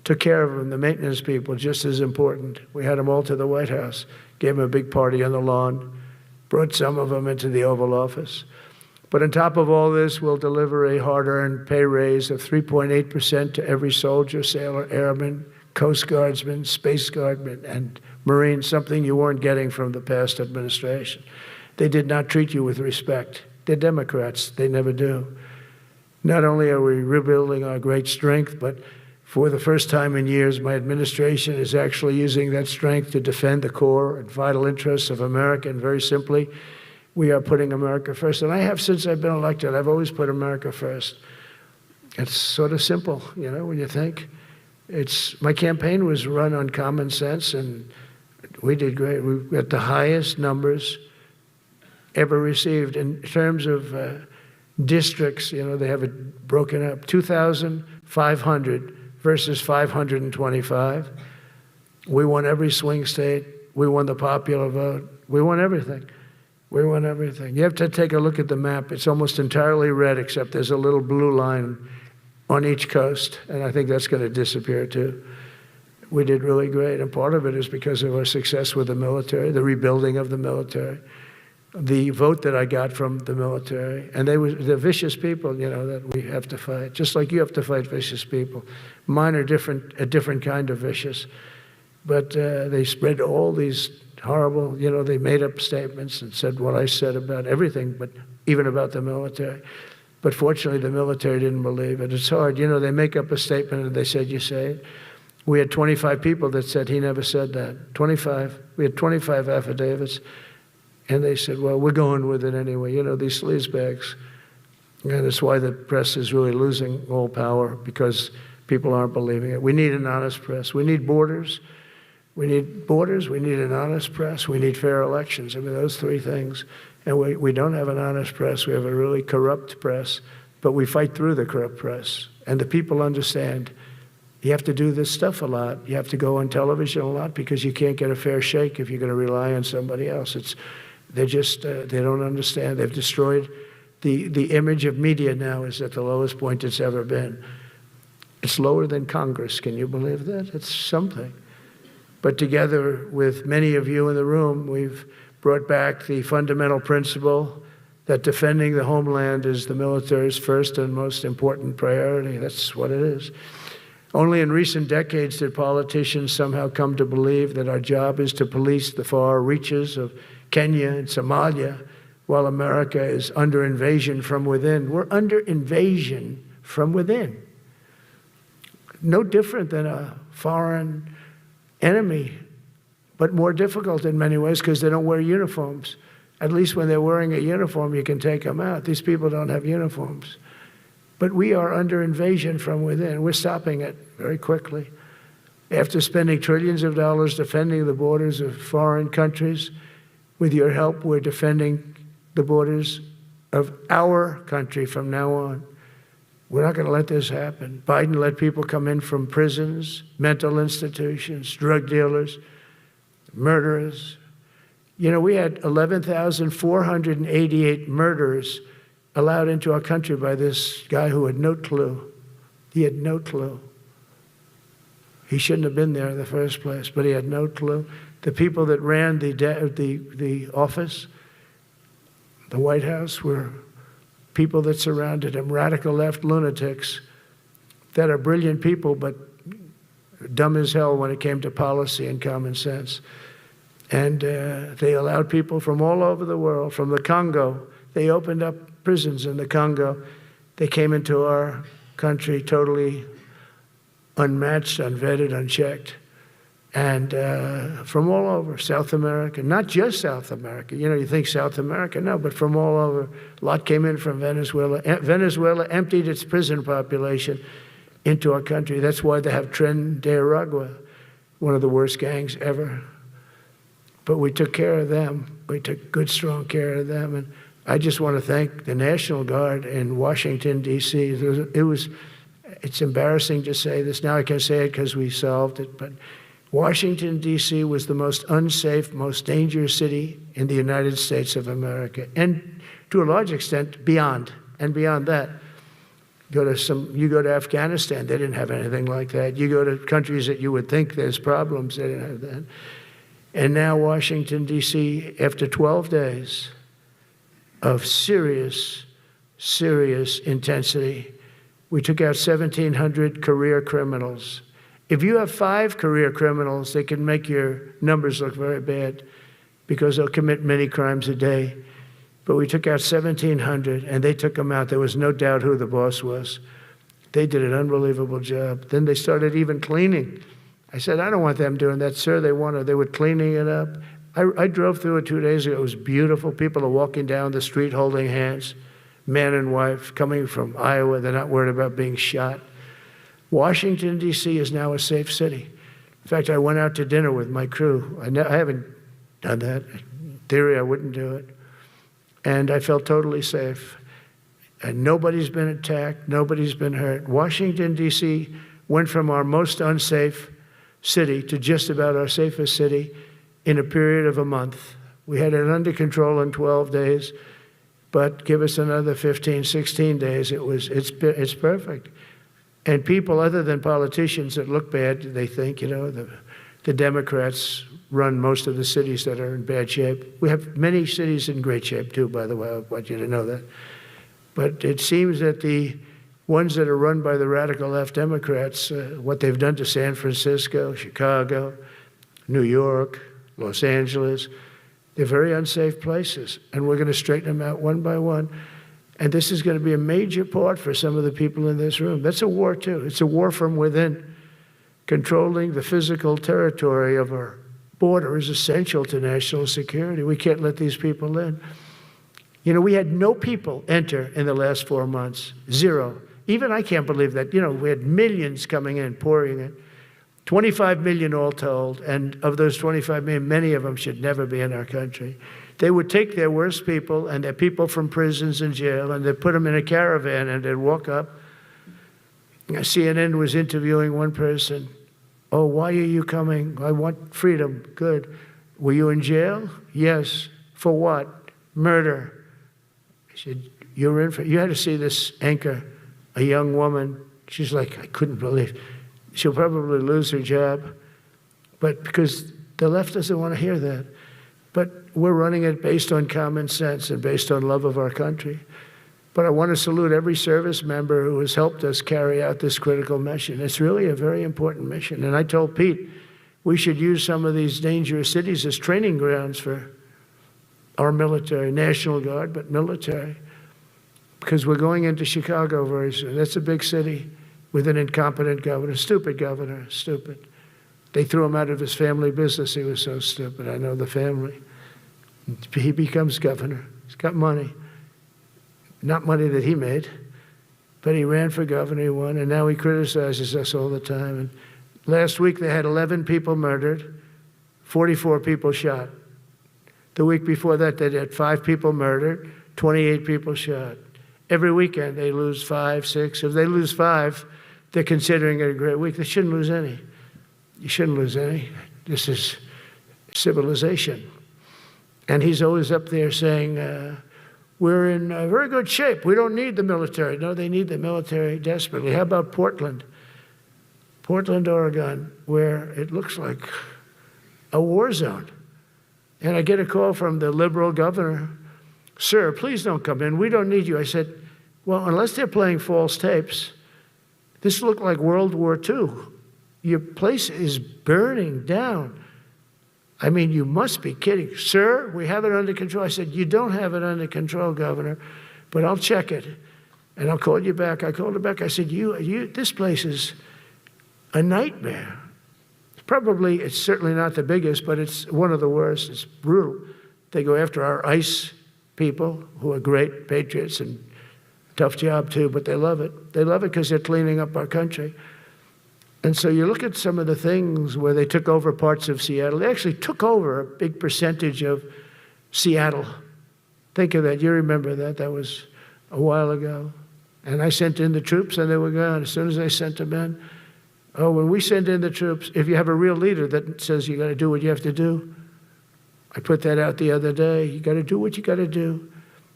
took care of them, the maintenance people, just as important. We had them all to the White House, gave them a big party on the lawn, brought some of them into the Oval Office. But on top of all this, we'll deliver a hard-earned pay raise of 3.8% to every soldier, sailor, airman, Coast Guardsman, Space Guardman, and Marine, something you weren't getting from the past administration. They did not treat you with respect. They're Democrats. They never do. Not only are we rebuilding our great strength, but for the first time in years, my administration is actually using that strength to defend the core and vital interests of America. And very simply, we are putting America first. And I have since I've been elected. I've always put America first. It's sort of simple, you know, when you think. My campaign was run on common sense, and we did great. We got the highest numbers ever received in terms of districts. You know, they have it broken up, 2,500 versus 525. We won every swing state. We won the popular vote. We won everything. We won everything. You have to take a look at the map. It's almost entirely red, except there's a little blue line on each coast, and I think that's going to disappear too. We did really great, and part of it is because of our success with the military, the rebuilding of the military, the vote that I got from the military, and they're vicious people, you know, that we have to fight, just like you have to fight vicious people. Mine are a different kind of vicious, but they spread all these horrible, you know, they made up statements and said what I said about everything, but even about the military. But fortunately, the military didn't believe it. It's hard. You know, they make up a statement and they said, you say it. We had 25 people that said he never said that. 25. We had 25 affidavits. And they said, well, we're going with it anyway. You know, these sleazebags. And it's why the press is really losing all power, because people aren't believing it. We need an honest press. We need borders. We need borders. We need an honest press. We need fair elections. I mean, those three things. And we don't have an honest press. We have a really corrupt press, but we fight through the corrupt press. And the people understand you have to do this stuff a lot. You have to go on television a lot because you can't get a fair shake if you're going to rely on somebody else. They don't understand. They've destroyed the image of media now is at the lowest point it's ever been. It's lower than Congress. Can you believe that? It's something. But together with many of you in the room, we've brought back the fundamental principle that defending the homeland is the military's first and most important priority. That's what it is. Only in recent decades did politicians somehow come to believe that our job is to police the far reaches of Kenya and Somalia, while America is under invasion from within. We're under invasion from within. No different than a foreign enemy, but more difficult in many ways because they don't wear uniforms. At least when they're wearing a uniform, you can take them out. These people don't have uniforms. But we are under invasion from within. We're stopping it very quickly. After spending trillions of dollars defending the borders of foreign countries, with your help, we're defending the borders of our country from now on. We're not going to let this happen. Biden let people come in from prisons, mental institutions, drug dealers, murderers. You know, we had 11,488 murderers allowed into our country by this guy who had no clue. He had no clue. He shouldn't have been there in the first place, but he had no clue. The people that ran the office, the White House, were people that surrounded him, radical left lunatics that are brilliant people, but dumb as hell when it came to policy and common sense. And they allowed people from all over the world, from the Congo. They opened up prisons in the Congo. They came into our country totally unmatched, unvetted, unchecked. And from all over, South America, not just South America. You know, you think South America, no, but from all over. A lot came in from Venezuela. Venezuela emptied its prison population into our country. That's why they have Tren de Aragua, one of the worst gangs ever. But we took care of them. We took good, strong care of them. And I just want to thank the National Guard in Washington, D.C. It's embarrassing to say this. Now I can say it because we solved it. But Washington, D.C. was the most unsafe, most dangerous city in the United States of America. And to a large extent, beyond. And beyond that, you go to Afghanistan, they didn't have anything like that. You go to countries that you would think there's problems, they didn't have that. And now Washington, D.C., after 12 days of serious, serious intensity, we took out 1,700 career criminals. If you have 5 career criminals, they can make your numbers look very bad because they'll commit many crimes a day. But we took out 1,700, and they took them out. There was no doubt who the boss was. They did an unbelievable job. Then they started even cleaning. I said, I don't want them doing that, sir. They were cleaning it up. I drove through it 2 days ago. It was beautiful. People are walking down the street holding hands, man and wife, coming from Iowa. They're not worried about being shot. Washington, D.C. is now a safe city. In fact, I went out to dinner with my crew. I haven't done that. In theory, I wouldn't do it. And I felt totally safe. And nobody's been attacked. Nobody's been hurt. Washington, D.C. went from our most unsafe city to just about our safest city in a period of a month. We had it under control in 12 days, but give us another 15, 16 days, it's perfect. And people other than politicians that look bad, they think, the Democrats run most of the cities that are in bad shape. We have many cities in great shape too, by the way, I want you to know that. But it seems that the ones that are run by the radical left Democrats, what they've done to San Francisco, Chicago, New York, Los Angeles, they're very unsafe places. And we're going to straighten them out one by one. And this is going to be a major part for some of the people in this room. That's a war too. It's a war from within. Controlling the physical territory of our border is essential to national security. We can't let these people in. We had no people enter in the last 4 months. 0. Even I can't believe that. We had millions coming in, pouring in. 25 million all told, and of those 25 million, many of them should never be in our country. They would take their worst people and their people from prisons and jail, and they'd put them in a caravan, and they'd walk up. CNN was interviewing one person. Oh, why are you coming? I want freedom. Good. Were you in jail? Yes. For what? Murder. I said, you had to see this anchor, a young woman. She's like, I couldn't believe. She'll probably lose her job, but because the left doesn't want to hear that. But we're running it based on common sense and based on love of our country. But I want to salute every service member who has helped us carry out this critical mission. It's really a very important mission. And I told Pete, we should use some of these dangerous cities as training grounds for our military, National Guard, but military. Because we're going into Chicago very soon. That's a big city with an incompetent governor, stupid governor, stupid. They threw him out of his family business. He was so stupid. I know the family. He becomes governor. He's got money. Not money that he made, but he ran for governor, he won, and now he criticizes us all the time. And last week they had 11 people murdered, 44 people shot. The week before that they had 5 people murdered, 28 people shot. Every weekend they lose 5, 6. If they lose 5, they're considering it a great week. They shouldn't lose any. You shouldn't lose any. This is civilization. And he's always up there saying, we're in very good shape. We don't need the military. No, they need the military desperately. How about Portland? Portland, Oregon, where it looks like a war zone. And I get a call from the liberal governor. Sir, please don't come in. We don't need you. I said, well, unless they're playing false tapes, this looked like World War II. Your place is burning down. I mean, you must be kidding. Sir, we have it under control. I said, you don't have it under control, Governor, but I'll check it, and I'll call you back. I called her back. I said, this place is a nightmare. It's certainly not the biggest, but it's one of the worst. It's brutal. They go after our ICE people, who are great patriots and tough job too, but they love it. They love it because they're cleaning up our country. And so you look at some of the things where they took over parts of Seattle. They actually took over a big percentage of Seattle. Think of that. You remember that. That was a while ago. And I sent in the troops and they were gone. As soon as I sent them in, when we send in the troops, if you have a real leader that says you got to do what you have to do, I put that out the other day. You got to do what you got to do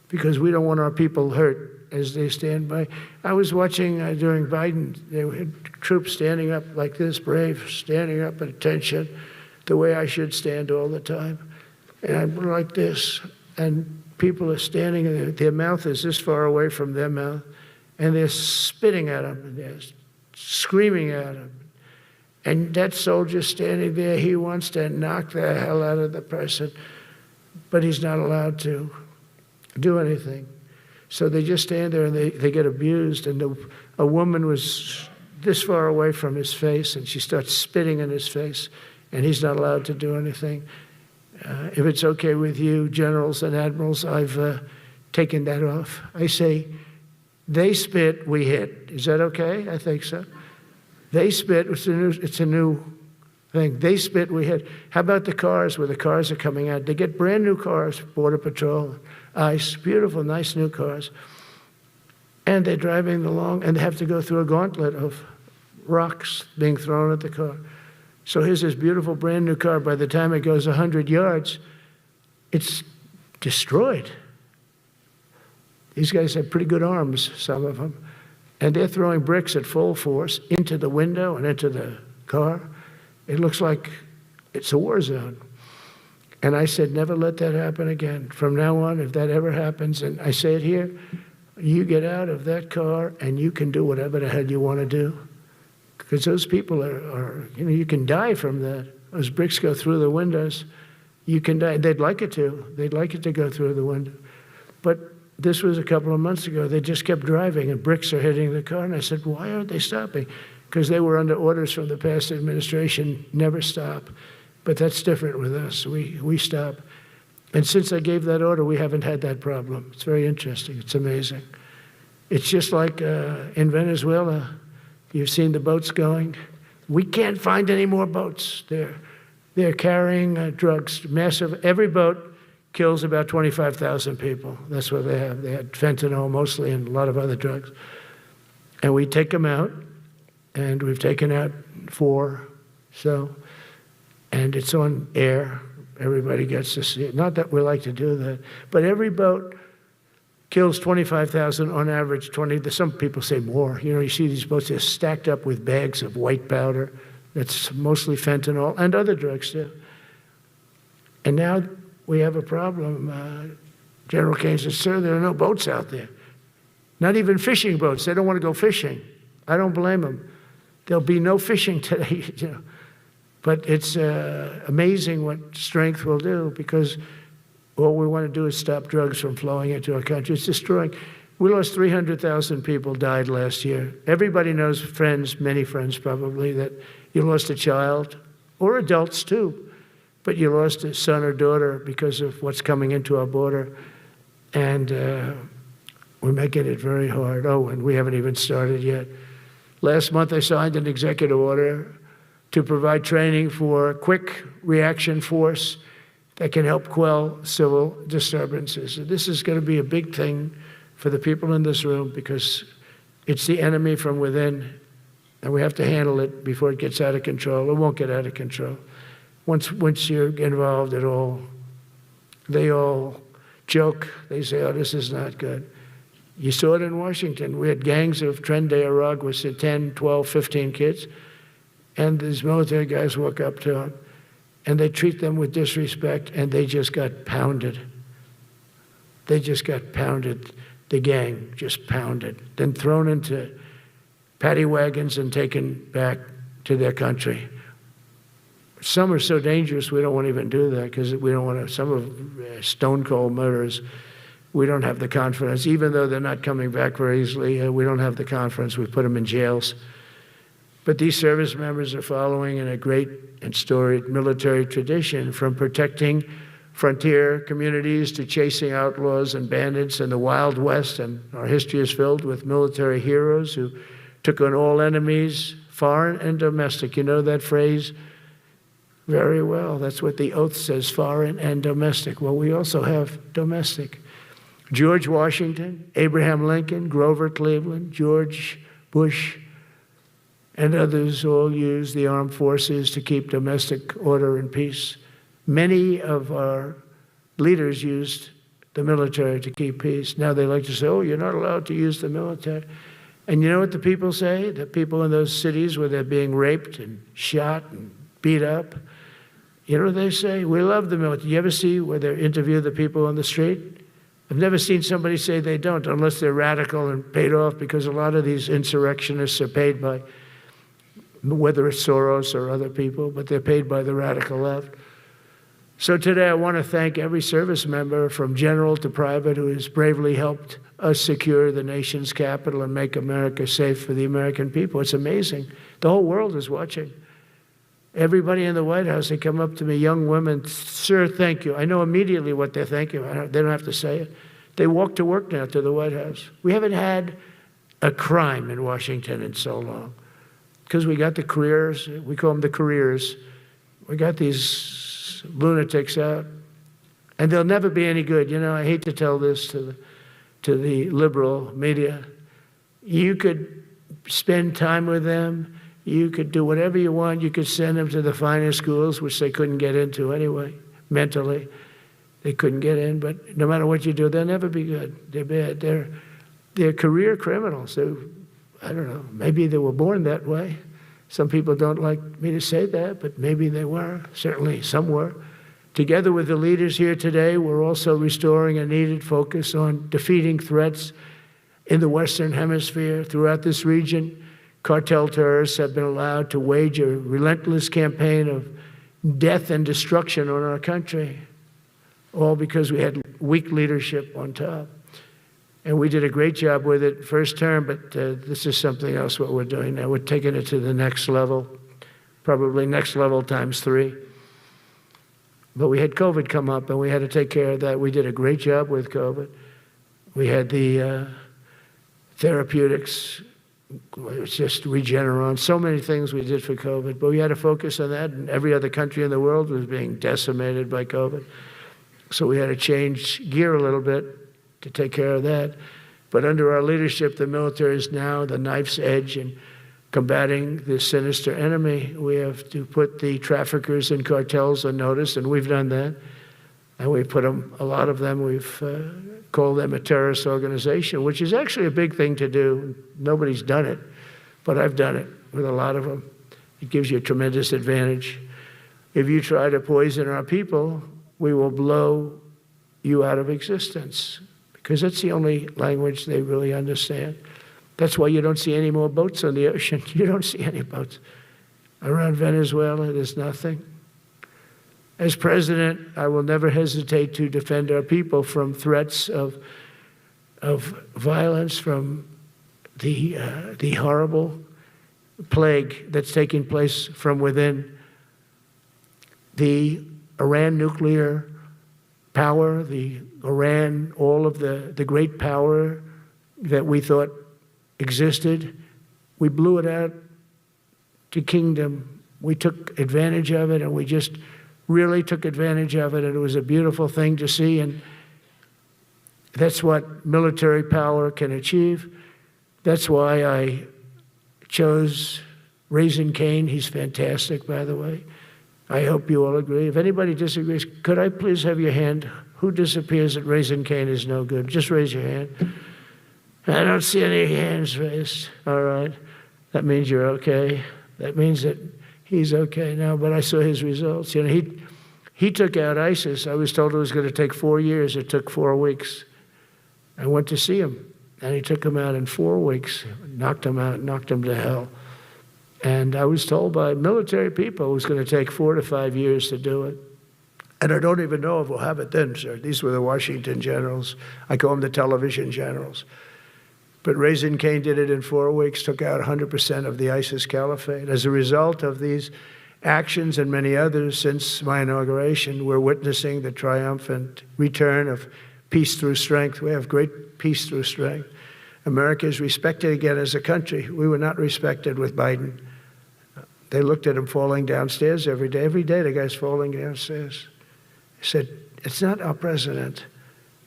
because we don't want our people hurt as they stand by. I was watching during Biden, they had troops standing up like this, brave, standing up at attention. the way I should stand all the time. And I'm like this, and people are standing, and their mouth is this far away from their mouth, and they're spitting at him, and they're screaming at him. And that soldier's standing there, he wants to knock the hell out of the person, but he's not allowed to do anything. So they just stand there and they get abused. And a woman was this far away from his face, and she starts spitting in his face, and he's not allowed to do anything. If it's okay with you, generals and admirals, I've taken that off. I say, they spit, we hit. Is that okay? I think so. They spit, it's a new thing. They spit, we hit. How about the cars, where the cars are coming out? They get brand new cars, Border Patrol, ICE, beautiful, nice new cars. And they're driving along, and they have to go through a gauntlet of rocks being thrown at the car. So here's this beautiful brand new car. By the time it goes 100 yards, it's destroyed. These guys have pretty good arms, some of them. And they're throwing bricks at full force into the window and into the car. It looks like it's a war zone. And I said, never let that happen again. From now on, if that ever happens, and I say it here, you get out of that car and you can do whatever the hell you want to do. Because those people are, you can die from that. Those bricks go through the windows. You can die. They'd like it to. They'd like it to go through the window. But this was a couple of months ago. They just kept driving, and bricks are hitting the car. And I said, why aren't they stopping? Because they were under orders from the past administration, never stop. But that's different with us. We stop. And since I gave that order, we haven't had that problem. It's very interesting. It's amazing. It's just like in Venezuela. You've seen the boats going. We can't find any more boats. They're carrying drugs, massive. Every boat kills about 25,000 people. That's what they have. They had fentanyl mostly and a lot of other drugs. And we take them out, and we've taken out 4. And it's on air. Everybody gets to see it. Not that we like to do that, but every boat kills 25,000 on average, 20, some people say more. You see these boats, they're stacked up with bags of white powder. That's mostly fentanyl and other drugs too. And now we have a problem. General Kane says, sir, there are no boats out there. Not even fishing boats. They don't want to go fishing. I don't blame them. There'll be no fishing today, But it's amazing what strength will do, because all we want to do is stop drugs from flowing into our country. It's destroying. We lost 300,000 people died last year. Everybody knows friends, many friends probably, that you lost a child, or adults too, but you lost a son or daughter because of what's coming into our border. And we're making it very hard. Oh, and we haven't even started yet. Last month I signed an executive order to provide training for a quick reaction force that can help quell civil disturbances. And this is going to be a big thing for the people in this room, because it's the enemy from within, and we have to handle it before it gets out of control. It won't get out of control. Once you're involved at all, they all joke. They say, oh, this is not good. You saw it in Washington. We had gangs of Tren de Aragua with 10, 12, 15 kids, and these military guys walk up to them, and they treat them with disrespect, and they just got pounded. They just got pounded. The gang just pounded, then thrown into paddy wagons and taken back to their country. Some are so dangerous we don't want to even do that, because we don't want to. Some of stone cold murderers, we don't have the confidence. Even though they're not coming back very easily, we don't have the confidence. We put them in jails. But these service members are following in a great and storied military tradition, from protecting frontier communities to chasing outlaws and bandits in the Wild West. And our history is filled with military heroes who took on all enemies, foreign and domestic. You know that phrase very well. That's what the oath says, foreign and domestic. Well, we also have domestic. George Washington, Abraham Lincoln, Grover Cleveland, George Bush, and others all use the armed forces to keep domestic order and peace. Many of our leaders used the military to keep peace. Now they like to say, oh, you're not allowed to use the military. And you know what the people say? The people in those cities where they're being raped and shot and beat up, You know what they say? We love the military. You ever see where they interview the people on the street? I've never seen somebody say they don't, unless they're radical and paid off, because a lot of these insurrectionists are paid by, whether it's Soros or other people, but they're paid by the radical left. So today I want to thank every service member from general to private who has bravely helped us secure the nation's capital and make America safe for the American people. It's amazing. The whole world is watching. Everybody in the White House, they come up to me, young women, sir, thank you. I know immediately what they're thanking. They don't have to say it. They walk to work now to the White House. We haven't had a crime in Washington in so long because we got the careers. We call them the careers. We got these lunatics out, and they'll never be any good. You know, I hate to tell this to the liberal media. You could spend time with them. You could do whatever you want. You could send them to the finest schools, which they couldn't get into anyway, mentally. They couldn't get in, but no matter what you do, they'll never be good. They're bad. They're career criminals. I don't know, maybe they were born that way. Some people don't like me to say that, but maybe they were. Certainly some were. Together with the leaders here today, we're also restoring a needed focus on defeating threats in the Western Hemisphere. Throughout this region, cartel terrorists have been allowed to wage a relentless campaign of death and destruction on our country, all because we had weak leadership on top. And we did a great job with it first term, but this is something else what we're doing now. We're taking it to the next level, probably next level times 3. But we had COVID come up, and we had to take care of that. We did a great job with COVID. We had the therapeutics. It's just Regeneron, so many things we did for COVID, but we had to focus on that, and every other country in the world was being decimated by COVID. So we had to change gear a little bit to take care of that. But under our leadership, the military is now the knife's edge in combating this sinister enemy. We have to put the traffickers and cartels on notice, and we've done that. And we put them, a lot of them, we've called them a terrorist organization, which is actually a big thing to do. Nobody's done it, but I've done it with a lot of them. It gives you a tremendous advantage. If you try to poison our people, we will blow you out of existence, because that's the only language they really understand. That's why you don't see any more boats on the ocean. You don't see any boats. Around Venezuela, there's nothing. As president, I will never hesitate to defend our people from threats of violence, from the horrible plague that's taking place from within. The Iran nuclear power, the Iran, all of the great power that we thought existed, we blew it out to kingdom. We took advantage of it, and we just really took advantage of it, and it was a beautiful thing to see, and that's what military power can achieve. That's why I chose Raising Cane. He's fantastic, by the way. I hope you all agree. If anybody disagrees, could I please have your hand? Who disappears that Raising Cane is no good? Just raise your hand. I don't see any hands raised. All right. That means you're okay. That means that he's okay now, but I saw his results. You know, he took out ISIS. I was told it was going to take 4 years. It took 4 weeks. I went to see him, and he took him out in 4 weeks, knocked him out, knocked him to hell. And I was told by military people it was going to take 4 to 5 years to do it. And I don't even know if we'll have it then, sir. These were the Washington generals. I call them the television generals. But Raising Cane did it in 4 weeks, took out 100% of the ISIS caliphate. As a result of these actions and many others since my inauguration, we're witnessing the triumphant return of peace through strength. We have great peace through strength. America is respected again as a country. We were not respected with Biden. They looked at him falling downstairs every day. Every day the guy's falling downstairs. He said, it's not our president.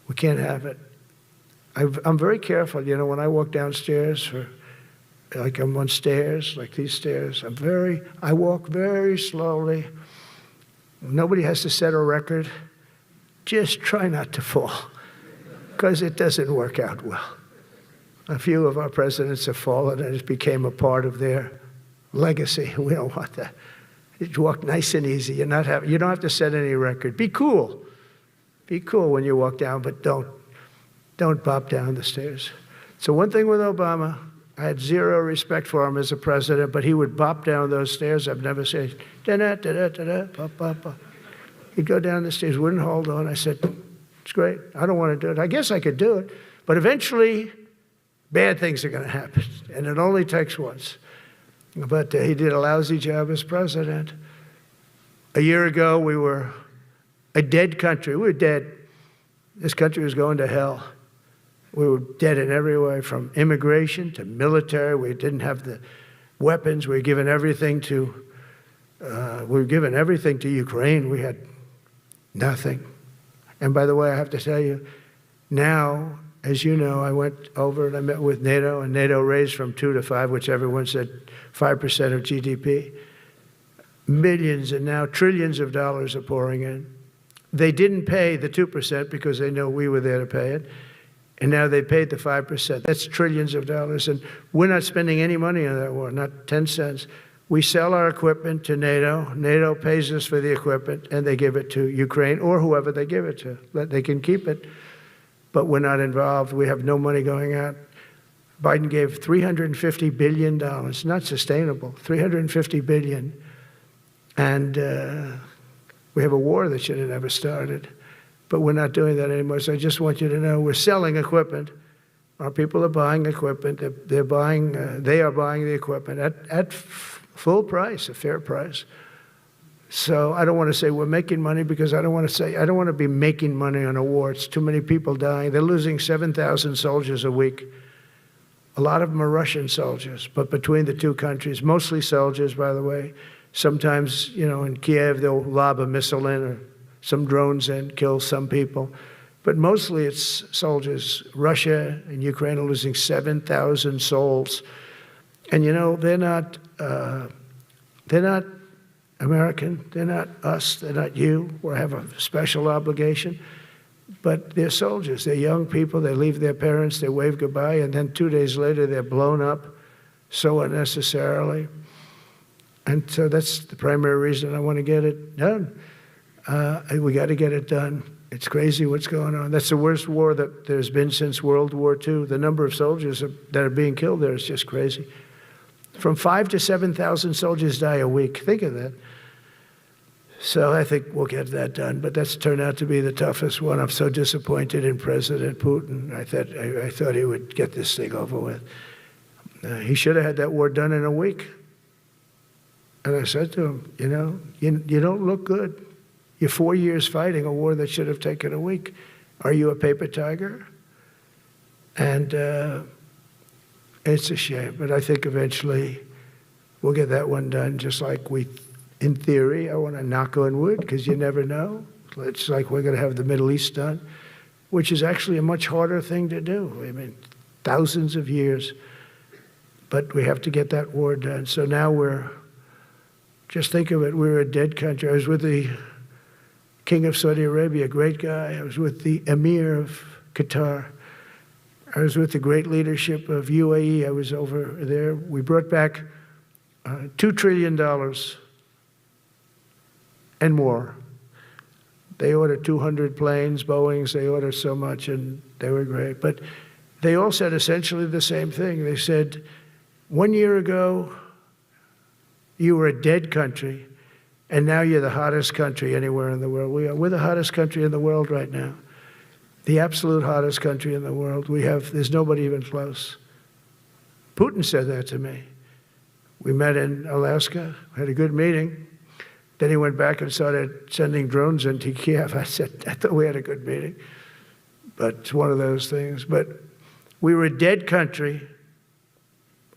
We can't have it. I'm very careful, you know, when I walk downstairs, like I'm on stairs, like these stairs, I walk very slowly. Nobody has to set a record. Just try not to fall, because it doesn't work out well. A few of our presidents have fallen, and it became a part of their legacy. We don't want that. You walk nice and easy. You don't have to set any record. Be cool. Be cool when you walk down, but don't bop down the stairs. So one thing with Obama, I had zero respect for him as a president, but he would bop down those stairs. I've never said, da-da, da-da, da-da, bop, bop, bop. He'd go down the stairs, wouldn't hold on. I said, it's great. I don't want to do it. I guess I could do it. But eventually, bad things are going to happen. And it only takes once. But he did a lousy job as president. A year ago, we were a dead country. We were dead. This country was going to hell. We were dead in every way, from immigration to military. We didn't have the weapons. We were given everything to Ukraine. We had nothing. And by the way, I have to tell you, now, as you know, I went over and I met with NATO, and NATO raised from 2 to 5, which everyone said 5% of GDP. Millions and now trillions of dollars are pouring in. They didn't pay the 2% because they know we were there to pay it. And now they paid the 5%. That's trillions of dollars. And we're not spending any money on that war, not 10 cents. We sell our equipment to NATO. NATO pays us for the equipment, and they give it to Ukraine or whoever they give it to. They can keep it, but we're not involved. We have no money going out. Biden gave $350 billion. Not sustainable, $350 billion. And we have a war that should have never started. But we're not doing that anymore. So I just want you to know we're selling equipment. Our people are buying equipment. They are buying the equipment at full price, a fair price. So I don't want to say we're making money, because I don't want to be making money on a war. It's too many people dying. They're losing 7,000 soldiers a week. A lot of them are Russian soldiers, but between the two countries, mostly soldiers, by the way. Sometimes, in Kiev, they'll lob a missile in, or some drones in, kill some people. But mostly it's soldiers. Russia and Ukraine are losing 7,000 souls. And they're not American, they're not us, they're not you. We have a special obligation. But they're soldiers, they're young people, they leave their parents, they wave goodbye, and then 2 days later they're blown up so unnecessarily. And so that's the primary reason I want to get it done. We got to get it done. It's crazy what's going on. That's the worst war that there's been since World War II. The number of soldiers that are being killed there is just crazy. From 5,000 to 7,000 soldiers die a week. Think of that. So I think we'll get that done. But that's turned out to be the toughest one. I'm so disappointed in President Putin. I thought he would get this thing over with. He should have had that war done in a week. And I said to him, you don't look good. You're 4 years fighting a war that should have taken a week. Are you a paper tiger? And it's a shame, but I think eventually we'll get that one done, just like in theory, I want to knock on wood, because you never know. It's like we're going to have the Middle East done, which is actually a much harder thing to do. I mean, thousands of years, but we have to get that war done. So now just think of it, we're a dead country. I was with the King of Saudi Arabia, a great guy. I was with the Emir of Qatar. I was with the great leadership of UAE. I was over there. We brought back $2 trillion and more. They ordered 200 planes, Boeings. They ordered so much, and they were great. But they all said essentially the same thing. They said, 1 year ago, you were a dead country, and now you're the hottest country anywhere in the world. We're the hottest country in the world right now. The absolute hottest country in the world. There's nobody even close. Putin said that to me. We met in Alaska, had a good meeting. Then he went back and started sending drones into Kiev. I said, I thought we had a good meeting. But it's one of those things. But we were a dead country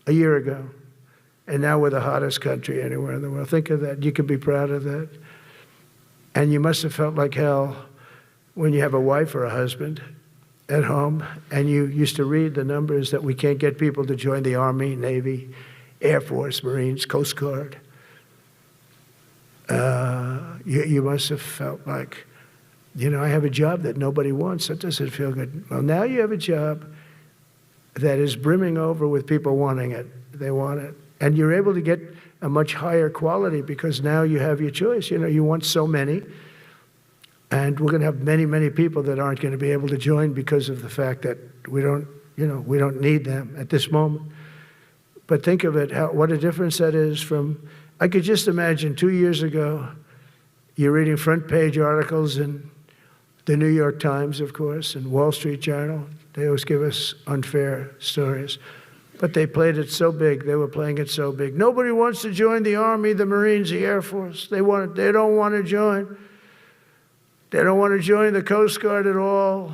a year ago, and now we're the hottest country anywhere in the world. Think of that. You can be proud of that. And you must have felt like hell when you have a wife or a husband at home, and you used to read the numbers that we can't get people to join the Army, Navy, Air Force, Marines, Coast Guard. You must have felt like, I have a job that nobody wants. That doesn't feel good. Well, now you have a job that is brimming over with people wanting it. They want it. And you're able to get a much higher quality because now you have your choice. You know, you want so many, and we're going to have many, many people that aren't going to be able to join because of the fact that we don't need them at this moment. But think of it, what a difference that is from, I could just imagine 2 years ago, you're reading front page articles in the New York Times, of course, and Wall Street Journal. They always give us unfair stories. But they played it so big. They were playing it so big. Nobody wants to join the Army, the Marines, the Air Force. They don't want to join. They don't want to join the Coast Guard at all.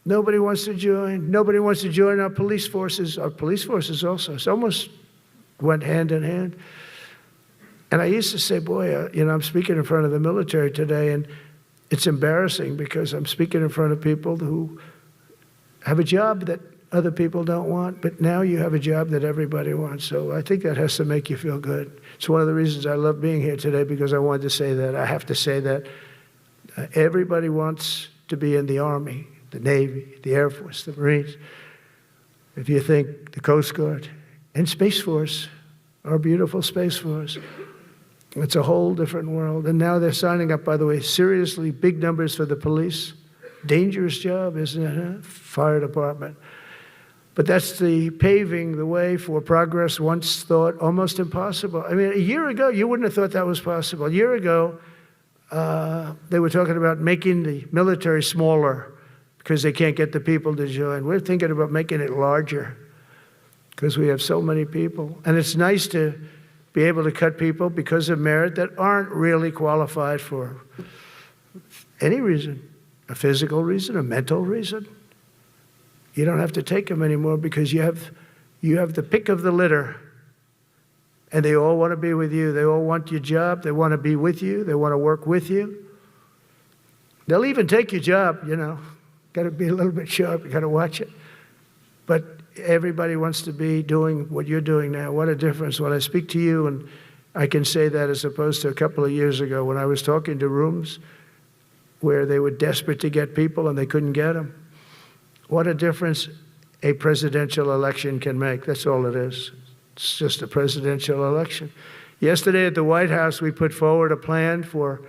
Nobody wants to join. Nobody wants to join our police forces. Our police forces also. It's almost went hand in hand. And I used to say, boy, I'm speaking in front of the military today, and it's embarrassing because I'm speaking in front of people who have a job that other people don't want, but now you have a job that everybody wants. So I think that has to make you feel good. It's one of the reasons I love being here today, because I wanted to say that. I have to say that everybody wants to be in the Army, the Navy, the Air Force, the Marines. If you think the Coast Guard and Space Force, our beautiful Space Force, it's a whole different world. And now they're signing up, by the way, seriously big numbers for the police. Dangerous job, isn't it? Huh? Fire department. But that's the paving the way for progress once thought almost impossible. I mean, a year ago, you wouldn't have thought that was possible. A year ago, they were talking about making the military smaller because they can't get the people to join. We're thinking about making it larger because we have so many people. And it's nice to be able to cut people because of merit that aren't really qualified for any reason, a physical reason, a mental reason. You don't have to take them anymore because you have the pick of the litter, and they all want to be with you. They all want your job. They want to be with you. They want to work with you. They'll even take your job, Got to be a little bit sharp. You got to watch it. But everybody wants to be doing what you're doing now. What a difference. When I speak to you, and I can say that as opposed to a couple of years ago when I was talking to rooms where they were desperate to get people and they couldn't get them. What a difference a presidential election can make. That's all it is. It's just a presidential election. Yesterday at the White House, we put forward a plan for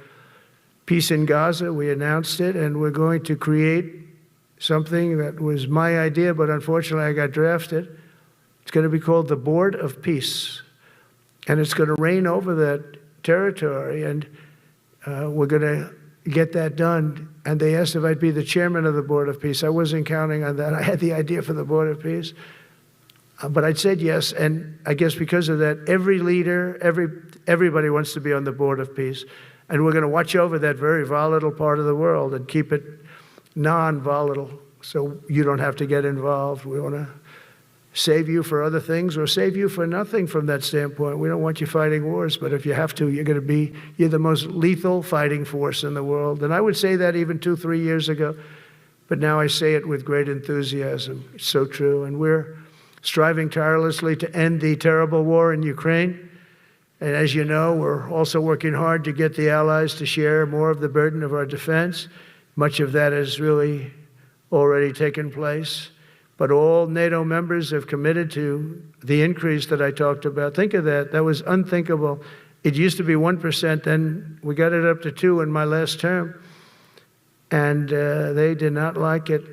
peace in Gaza. We announced it, and we're going to create something that was my idea, but unfortunately I got drafted. It's going to be called the Board of Peace, and it's going to reign over that territory, and we're going to get that done. And they asked if I'd be the chairman of the Board of Peace. I wasn't counting on that. I had the idea for the Board of Peace, but I said yes, and I guess because of that, every leader, everybody wants to be on the Board of Peace, and we're going to watch over that very volatile part of the world and keep it non-volatile, so you don't have to get involved. We want to save you for other things or save you for nothing from that standpoint. We don't want you fighting wars, but if you have to, you're the most lethal fighting force in the world. And I would say that even 2-3 years ago, but now I say it with great enthusiasm. It's so true. And we're striving tirelessly to end the terrible war in Ukraine. And as you know, we're also working hard to get the allies to share more of the burden of our defense. Much of that has really already taken place. But all NATO members have committed to the increase that I talked about. Think of that. That was unthinkable. It used to be 1%, then we got it up to 2% in my last term. And they did not like it.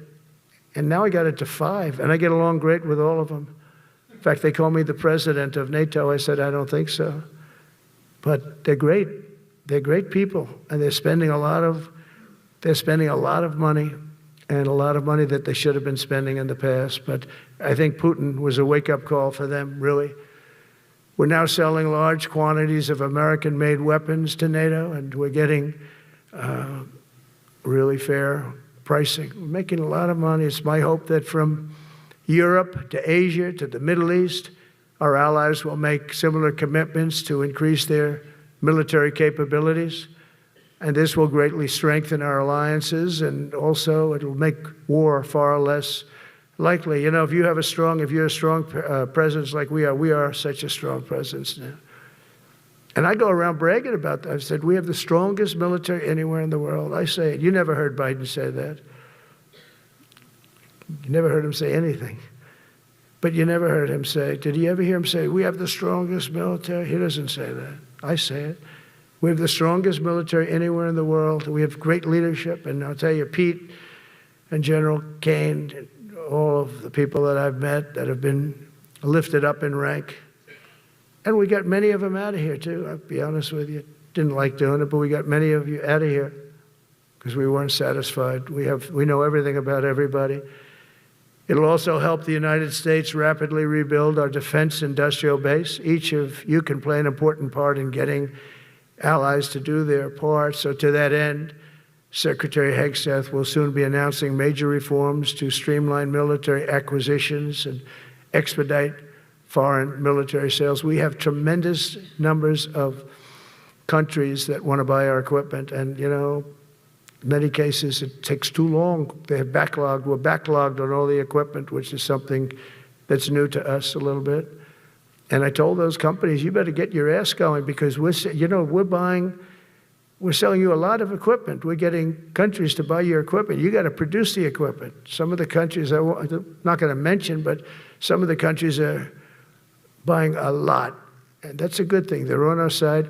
And now I got it to 5%, and I get along great with all of them. In fact, they call me the president of NATO. I said, I don't think so. But they're great. They're great people, and they're spending a lot of money, and a lot of money that they should have been spending in the past. But I think Putin was a wake-up call for them, really. We're now selling large quantities of American-made weapons to NATO, and we're getting really fair pricing. We're making a lot of money. It's my hope that from Europe to Asia to the Middle East, our allies will make similar commitments to increase their military capabilities. And this will greatly strengthen our alliances, and also it will make war far less likely. If you're a strong presence like we are such a strong presence now. And I go around bragging about that. I've said, we have the strongest military anywhere in the world. I say it. You never heard Biden say that. You never heard him say anything. But you never heard him say, did you ever hear him say, we have the strongest military? He doesn't say that. I say it. We have the strongest military anywhere in the world. We have great leadership. And I'll tell you, Pete and General Kane, and all of the people that I've met that have been lifted up in rank. And we got many of them out of here, too. I'll be honest with you. Didn't like doing it, but we got many of you out of here because we weren't satisfied. We know everything about everybody. It'll also help the United States rapidly rebuild our defense industrial base. Each of you can play an important part in getting allies to do their part. So to that end, Secretary Hegseth will soon be announcing major reforms to streamline military acquisitions and expedite foreign military sales. We have tremendous numbers of countries that want to buy our equipment, and in many cases it takes too long. We're backlogged on all the equipment, which is something that's new to us a little bit. And I told those companies, you better get your ass going, because we're selling you a lot of equipment. We're getting countries to buy your equipment. You got to produce the equipment. Some of the countries, I'm not going to mention, but some of the countries are buying a lot. And that's a good thing. They're on our side.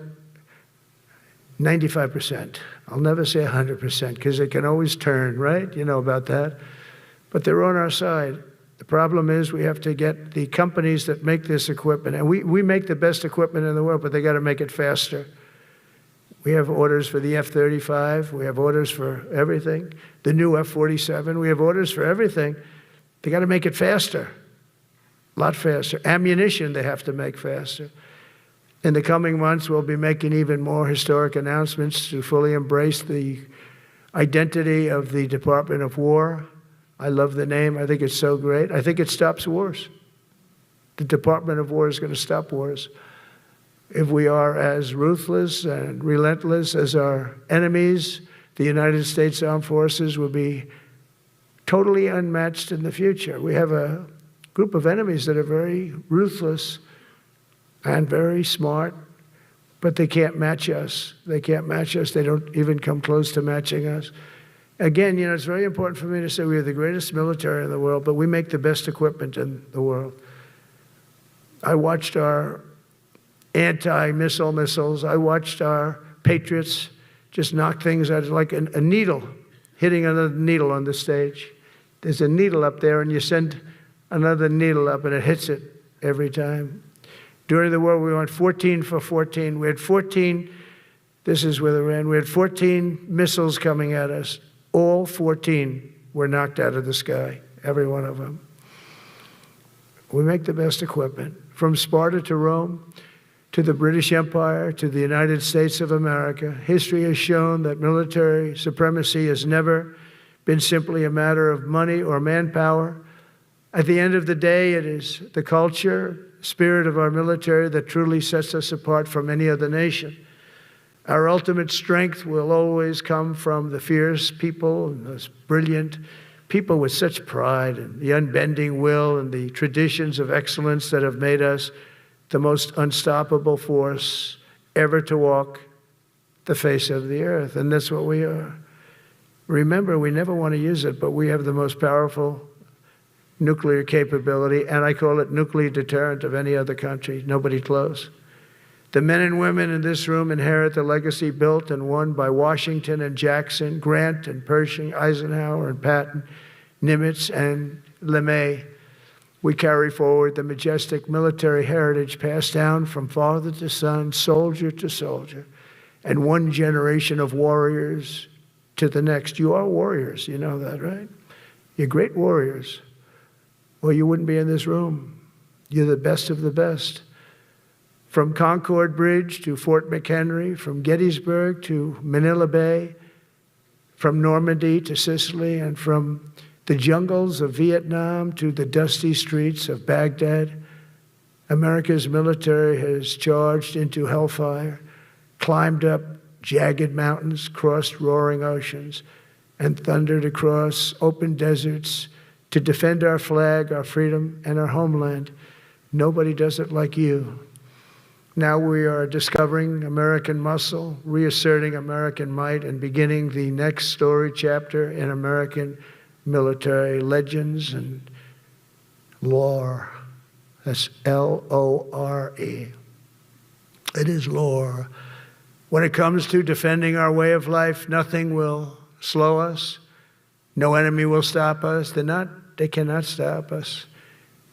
95%. I'll never say 100% because they can always turn, right? You know about that. But they're on our side. The problem is we have to get the companies that make this equipment, and we make the best equipment in the world, but they got to make it faster. We have orders for the F-35. We have orders for everything. The new F-47. We have orders for everything. They got to make it faster, a lot faster. Ammunition they have to make faster. In the coming months, we'll be making even more historic announcements to fully embrace the identity of the Department of War. I love the name. I think it's so great. I think it stops wars. The Department of War is going to stop wars. If we are as ruthless and relentless as our enemies, the United States Armed Forces will be totally unmatched in the future. We have a group of enemies that are very ruthless and very smart, but they can't match us. They can't match us. They don't even come close to matching us. Again, it's very important for me to say we are the greatest military in the world, but we make the best equipment in the world. I watched our anti-missile missiles. I watched our Patriots just knock things out like a needle, hitting another needle on the stage. There's a needle up there, and you send another needle up, and it hits it every time. During the war, we went 14 for 14. We had 14, this is with Iran, we had 14 missiles coming at us. All 14 were knocked out of the sky, every one of them. We make the best equipment. From Sparta to Rome, to the British Empire, to the United States of America, history has shown that military supremacy has never been simply a matter of money or manpower. At the end of the day, it is the culture, spirit of our military that truly sets us apart from any other nation. Our ultimate strength will always come from the fierce people and those brilliant people with such pride and the unbending will and the traditions of excellence that have made us the most unstoppable force ever to walk the face of the earth. And that's what we are. Remember, we never want to use it, but we have the most powerful nuclear capability, and I call it nuclear deterrent of any other country. Nobody close. The men and women in this room inherit the legacy built and won by Washington and Jackson, Grant and Pershing, Eisenhower and Patton, Nimitz and LeMay. We carry forward the majestic military heritage passed down from father to son, soldier to soldier, and one generation of warriors to the next. You are warriors, you know that, right? You're great warriors, or you wouldn't be in this room. You're the best of the best. From Concord Bridge to Fort McHenry, from Gettysburg to Manila Bay, from Normandy to Sicily, and from the jungles of Vietnam to the dusty streets of Baghdad, America's military has charged into hellfire, climbed up jagged mountains, crossed roaring oceans, and thundered across open deserts to defend our flag, our freedom, and our homeland. Nobody does it like you. Now we are discovering American muscle, reasserting American might, and beginning the next story chapter in American military legends and lore. That's L-O-R-E. It is lore. When it comes to defending our way of life, nothing will slow us. No enemy will stop us. They cannot stop us.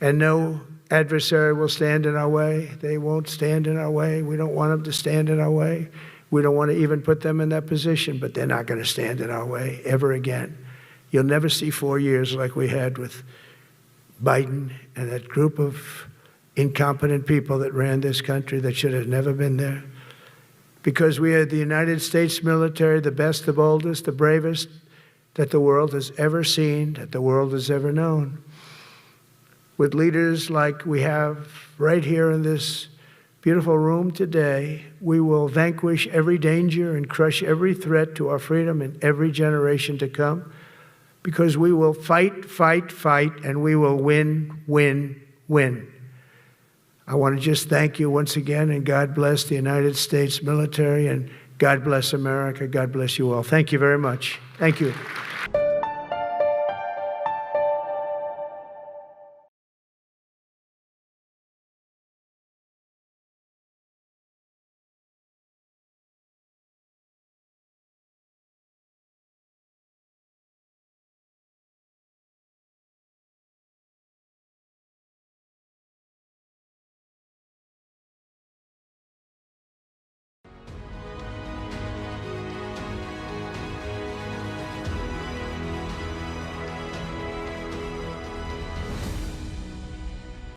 And no adversary will stand in our way. They won't stand in our way. We don't want them to stand in our way. We don't want to even put them in that position, but they're not going to stand in our way ever again. You'll never see 4 years like we had with Biden and that group of incompetent people that ran this country that should have never been there. Because we had the United States military, the best, the boldest, the bravest that the world has ever seen, that the world has ever known. With leaders like we have right here in this beautiful room today, we will vanquish every danger and crush every threat to our freedom in every generation to come, because we will fight, fight, fight, and we will win, win, win. I want to just thank you once again, and God bless the United States military, and God bless America. God bless you all. Thank you very much. Thank you.